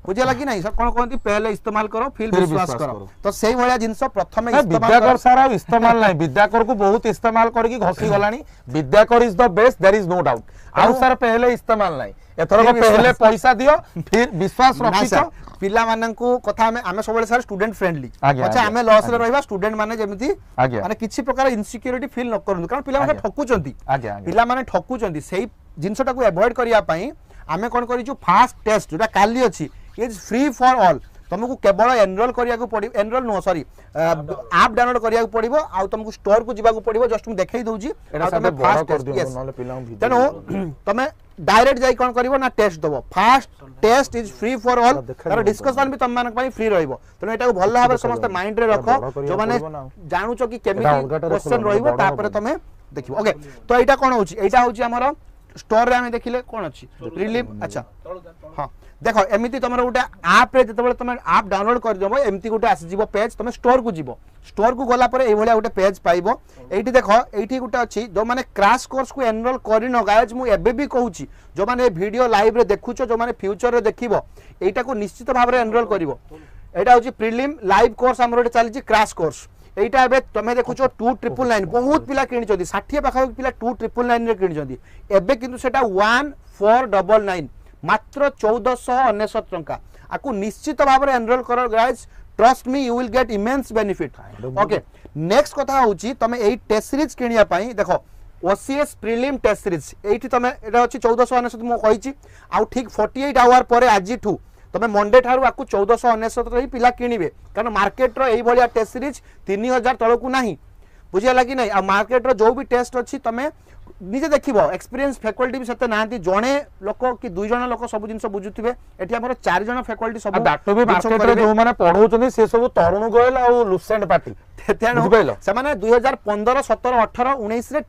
बुझेला कि नहीं सर कोन कोनती पहले इस्तेमाल करो फिर विश्वास करो तो सेही भलिया जिनस प्रथमे इस्तेमाल विद्याकर सारा इस्तेमाल नहीं विद्याकर को बहुत इस्तेमाल करके घसी गलानी Vidyakar is the best there is no doubt आउ सर पहले इस्तेमाल नहीं एथर को पहले पैसा दियो फिर विश्वास रखितो पिला मानन को कथा हमें सब सर स्टूडेंट फ्रेंडली अच्छा हमें लॉस रे रहबा स्टूडेंट माने जेमिति माने किछि प्रकार इनसिक्योरिटी फील न करनु कारण पिला माने ठकुचंती पिला माने ठकुचंती सेही जिंसटा को अवॉइड करिया पई हमें कोन करिछु फास्ट टेस्ट जोटा काली अछि इज फ्री फॉर ऑल तुमको केवल एनरोल करिया को पड़ी enrol no sorry app download करिया को पड़िबो आ तुमको स्टोर को जिबा को पड़िबो जस्ट मु देखाई दउची तुम फास्ट कर दियो नले पिलाउ भी तेनो तुम डायरेक्ट जाई कोन करिवो ना टेस्ट दबो fast test is free for all तार डिस्कशन भी तुम मानक पई फ्री रहइबो तेनो एटा को भल भाबे समस्त माइंड रे रखो जो माने जानु छ कि केमिति क्वेश्चन रहइबो तापर तुम देखिबो ओके तो एटा कोन होची एटा होची हमर स्टोर रे हमें देखिले कोन अछि प्रीलिम अच्छा हां देखो एमती तुम गोटे आप रे जतबे तुम आप डाउनलोड कर देबो एमती गोटे आसी जीवो पेज तुम स्टोर को जीवो स्टोर को गला पर ए भलिया गोटे पेज पाइबो एठी देखो एठी गोटे अछि जो माने क्रैश कोर्स को एनरोल करिनो गाइस मु एबे भी कहूची जो माने वीडियो लाइव रे देखुचो जो माने फ्यूचर रे देखिबो एटा को निश्चित भाव रे एनरोल करिवो एटा होची प्रिलिम लाइव कोर्स हमर चली क्राश कोर्स एटा एबे तमे देखुछो 2999 बहुत पिला किनि छथि 60 पाखा पिला 2999 रे किनि छथि एबे किंतु सेटा 1499 मात्र 1499 टंका आकु निश्चित भाव रे एनरोल करो guys trust me you will get immense benefit okay next कथा होची तमे एई टेस्ट सीरीज किनिया पई देखो ओसीएस प्रिलिम टेस्ट सीरीज एठी तमे एटा अछि 1499 मो कहिची आ ठीक 48 आवर परे आजि ठू तमे मंडे ठारू आकु 1499 रही पिला किनिबे कारण मार्केट रो एई भलिया टेस्ट सीरीज 3000 तळकु नाही बुझिया कि नहीं आ मार्केट रो जो भी टेस्ट अछि तमे निजे देखिबो एक्सपीरियंस फैकल्टी भी सते नांती जणे लोक कि दुई जण लोक सब जिंस बुझुथिबे एठी हमर चार जण फैकल्टी सब डाटो भी मार्केट रे जो माने पढौचनी से सब तरुण गोयल आ लुसेंट पार्टी तेणु से माने 2015 17 18 19 रे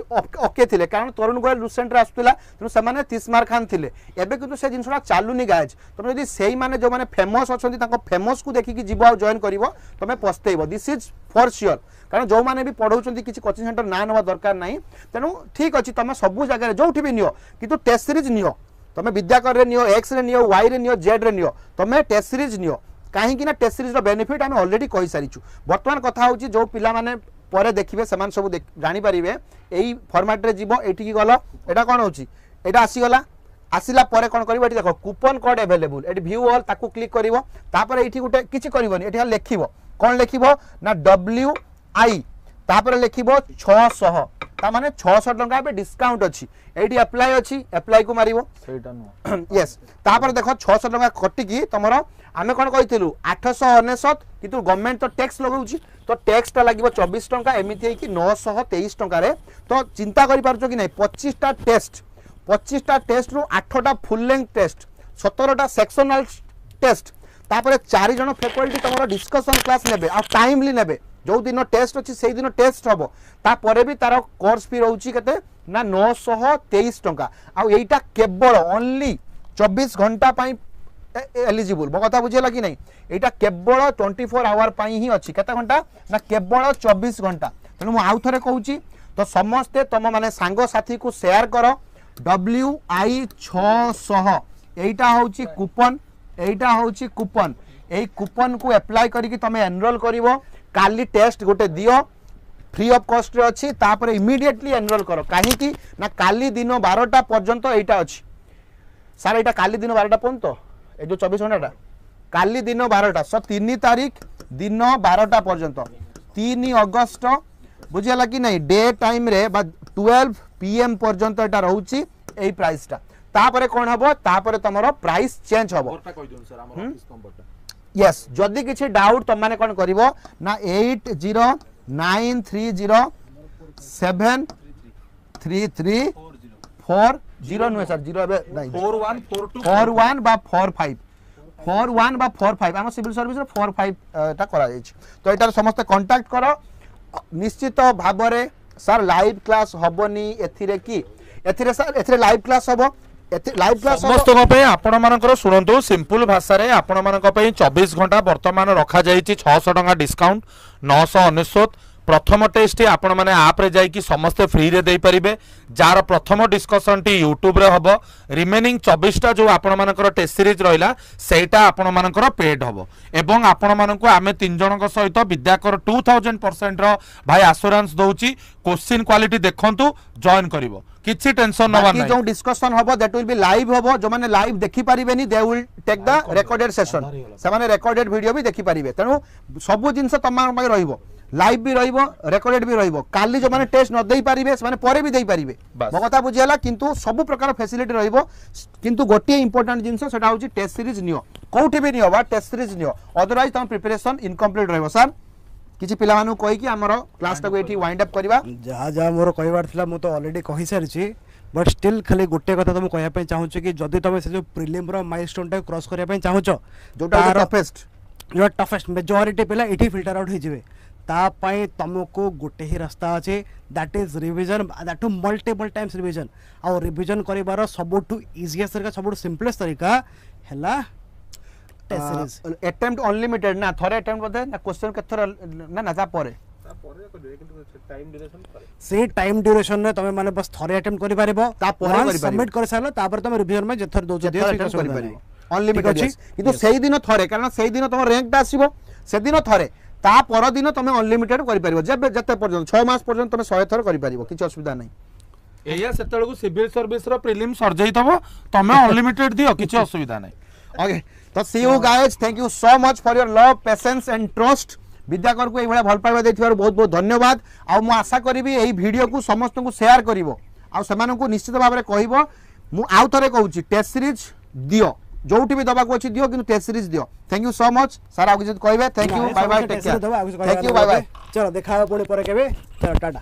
ओके थिले कारण तरुण गोयल लुसेंट रे आसुतिला तेणु से माने 30 मार्क खान थिले एबे किंतु से जिंसडा चालुनी गायज तमे यदि सेही माने जो माने फेमस अछंती ताको फेमस को देखि कि जीवो आ जॉइन करिवो तमे पछतेइबो दिस इज फॉर श्योर कारण जो माने भी पढौचंती किछि कोचिंग सेंटर ना नवा दरकार नाही तेणु ठीक अछि तमे सब जगह जोठी भी नियो किंतु टेस्ट सीरीज नियो तमे विद्याकर रे नियो एक्स रे नियो वाई रे नियो जेड रे नियो तमे टेस्ट सीरीज नियो कहीं कि ना टेस्ट सीरीज रो बेनिफिट हम ऑलरेडी कहि सारिछु वर्तमान कथा होची जो पिला माने परे देखिबे समान सब जानि परिबे एई फॉर्मेट रे जीवो एठी की गलो एटा कोन होची एटा आसी गला आसिला परे कोन करिवो एठी देखो कूपन कोड अवेलेबल एठी व्यू ऑल ताकू क्लिक करिवो तापर एठी गुटे किछि करिवोनी एठी लेखिवो कोन लेखिवो ना डब्ल्यू आई तापर लेखिबो 600 ता माने 600 टंका पे डिस्काउंट अछि एडी अप्लाई अछि अप्लाई को मारिबो सेटा नो यस तापर देखो 600 टंका कटि की तमरो आमे कोन कहितलु 899 किंतु गवर्नमेंट तो टैक्स लगाउछि तो टैक्स ता लागिबो 24 टंका एमिति है कि 923 टंका रे तो चिंता करि पारछो कि नै 25 टा टेस्ट रु 8 टा फुल लेंथ टेस्ट 17 टा सेक्शनल टेस्ट तापर 4 जण फैकल्टी तमरो डिस्कशन क्लास नेबे आ टाइमली नेबे जो दिन टेस्ट अच्छी से दिन टेस्ट हम तापर भी तार कोर्स फी रोचे केते ना 923 टंका आईटा केवल ओनली 24 घंटा एलिजिबल मो कथा बुझेला कि नहीं एटा केवल 24 आवर ही अच्छी केते घंटा ना केवल 24 घंटा तेणु मुझे आउ थे कहूँ तो समस्ते तुम माने सांग साथी को शेयर कर WI 600 एटा होची कूपन एटा होची कूपन एई कूपन को अप्लाई करिक तमे एनरोल करिवो काली टेस्ट गोटे दियो फ्री ऑफ कॉस्ट रे अछि तापर इमीडिएटली एनरोल करो काहे कि ना काली दिन 12टा पर्यंत एटा अछि सर एटा काली दिन 12टा पर्यंत ए जो 24 घंटाटा काली दिन 12टा 3 तारीख दिन 12टा पर्यंत 3 अगस्त बुझिला कि नहीं डे टाइम रे 12 PM पर्यंत एटा रहउची एई प्राइस टा तापर कोन हबो तापर तमरो प्राइस चेंज हबो नंबरटा कहि दियौ सर हमर ऑफिस नंबरटा यस जदि किछि डाउट तुम माने कोन करिवो ना 8093373340 नुहे सर 0 नहीं 41 बा 45 हम सिविल सर्विस रे 45 ता करा जाय तो एटार समस्त कांटेक्ट करो निश्चित भाव रे सर लाइव क्लास हबनी एथिरे की एथिरे सर एथिरे लाइव क्लास हबो लाइव क्लास समस्त आपण मानकर शुणु सिंपल भाषा रे आपण मानक 24 घंटा वर्तमान रखा जाइछि 600 टंका डिस्काउंट 999 प्रथम टेस्ट आपण माने आप रे जाई कि समस्त फ्री रे देई परिबे जार प्रथम डिस्कशन टी यूट्यूब रे हबो रिमेनिंग 24 टा जो आपण मानकर टेस्ट सीरीज रहिला सेटा आपण मानकर पेड हबो एवं आपण मानकु आमे तीन जनक सहित विद्याकर 2000% रो भाई एश्योरेंस दउची क्वेश्चन क्वालिटी देखंतु जॉइन करिवो किछि टेंशन नवा नै जो डिस्कशन हबो दैट विल बी लाइव हबो जो माने लाइव देखि परिबेनी they will take the recorded session से माने रिकॉर्डेड वीडियो भी देखि परिबे तनु सब जिंस तमाम पय रहिबो लाइव भी रहिबो रिकॉर्डेड भी रहिबो काली जो माने टेस्ट न देई परिबे से माने परे भी देई परिबे मो कथा बुझियाला किंतु सब प्रकार फैसिलिटी रहिबो किंतु गोटे इंपोर्टेंट जिंस सेटा होची टेस्ट सीरीज नियो कोठी भी नियो बा टेस्ट सीरीज नियो अदरवाइज तम प्रिपरेशन इनकम्प्लीट रहिबो सर किछि पिला मानु कहि कि हमर क्लास टाको एठी वाइंड अप करबा जहा मोर कहबार थिला मु तो ऑलरेडी कहि सारिछि बट स्टिल खाली गोटे कथा तुम कहया पे चाहू कि जदि तुम से जो प्रीलिम रो माइलस्टोन टा क्रॉस करया पे चाहू जोटा टफेस्ट जो टफेस्ट मेजॉरिटी पिला एठी फिल्टर आउट हो जिवे ता पई तुमको गोटे ही रास्ता अछि that is revision that too multiple times revision आ रिवीजन करिवार सबटू इजीएस्ट तरीका सबटू सिंपलेस्ट तरीका हैला अटेम्प्ट अनलिमिटेड ना थरे अटेम्प्ट बदे ना क्वेश्चन के थरे ना ना जा परे से टाइम ड्यूरेशन ने तमे माने बस थरे अटेम्प्ट करि पारिबो ता परे सबमिट कर सालो तापर तमे रिवीजन में जेथर दो जे करि पारिबो अनलिमिटेड ठीक यस अछि? किंतु Yes. सेही दिन थरे कारण सेही दिन तुम रैंक आसीबो से दिन थरे ता पर दिन तुम अनलिमिटेड करि परिबो जब जते पर्यंत 6 मास पर्यंत तुम 100 थर करि परिबो किछ असुविधा नहीं एया सेतेलको सिविल सर्विस रो प्रिलिम सरजई थबो तमे अनलिमिटेड दियो किछि असुविधा नै ओके तो see you guys thank you so much for your love patience and trust Vidyakar को एभला भल पाइबा देथिबार बहुत बहुत धन्यवाद आ मु आशा करिवि एही वीडियो को समस्त को शेयर करिवो आ समान को निश्चित भाव में कहबो मु आउ थरे कहूची टेस्ट सीरीज दियो जोटी भी दबा को अछि दियो किंतु टेस्ट सीरीज दियो thank you so much sir आ किछ कहबे thank you bye bye take care thank you bye bye चलो देखा पुणी पर केबे चलो टाटा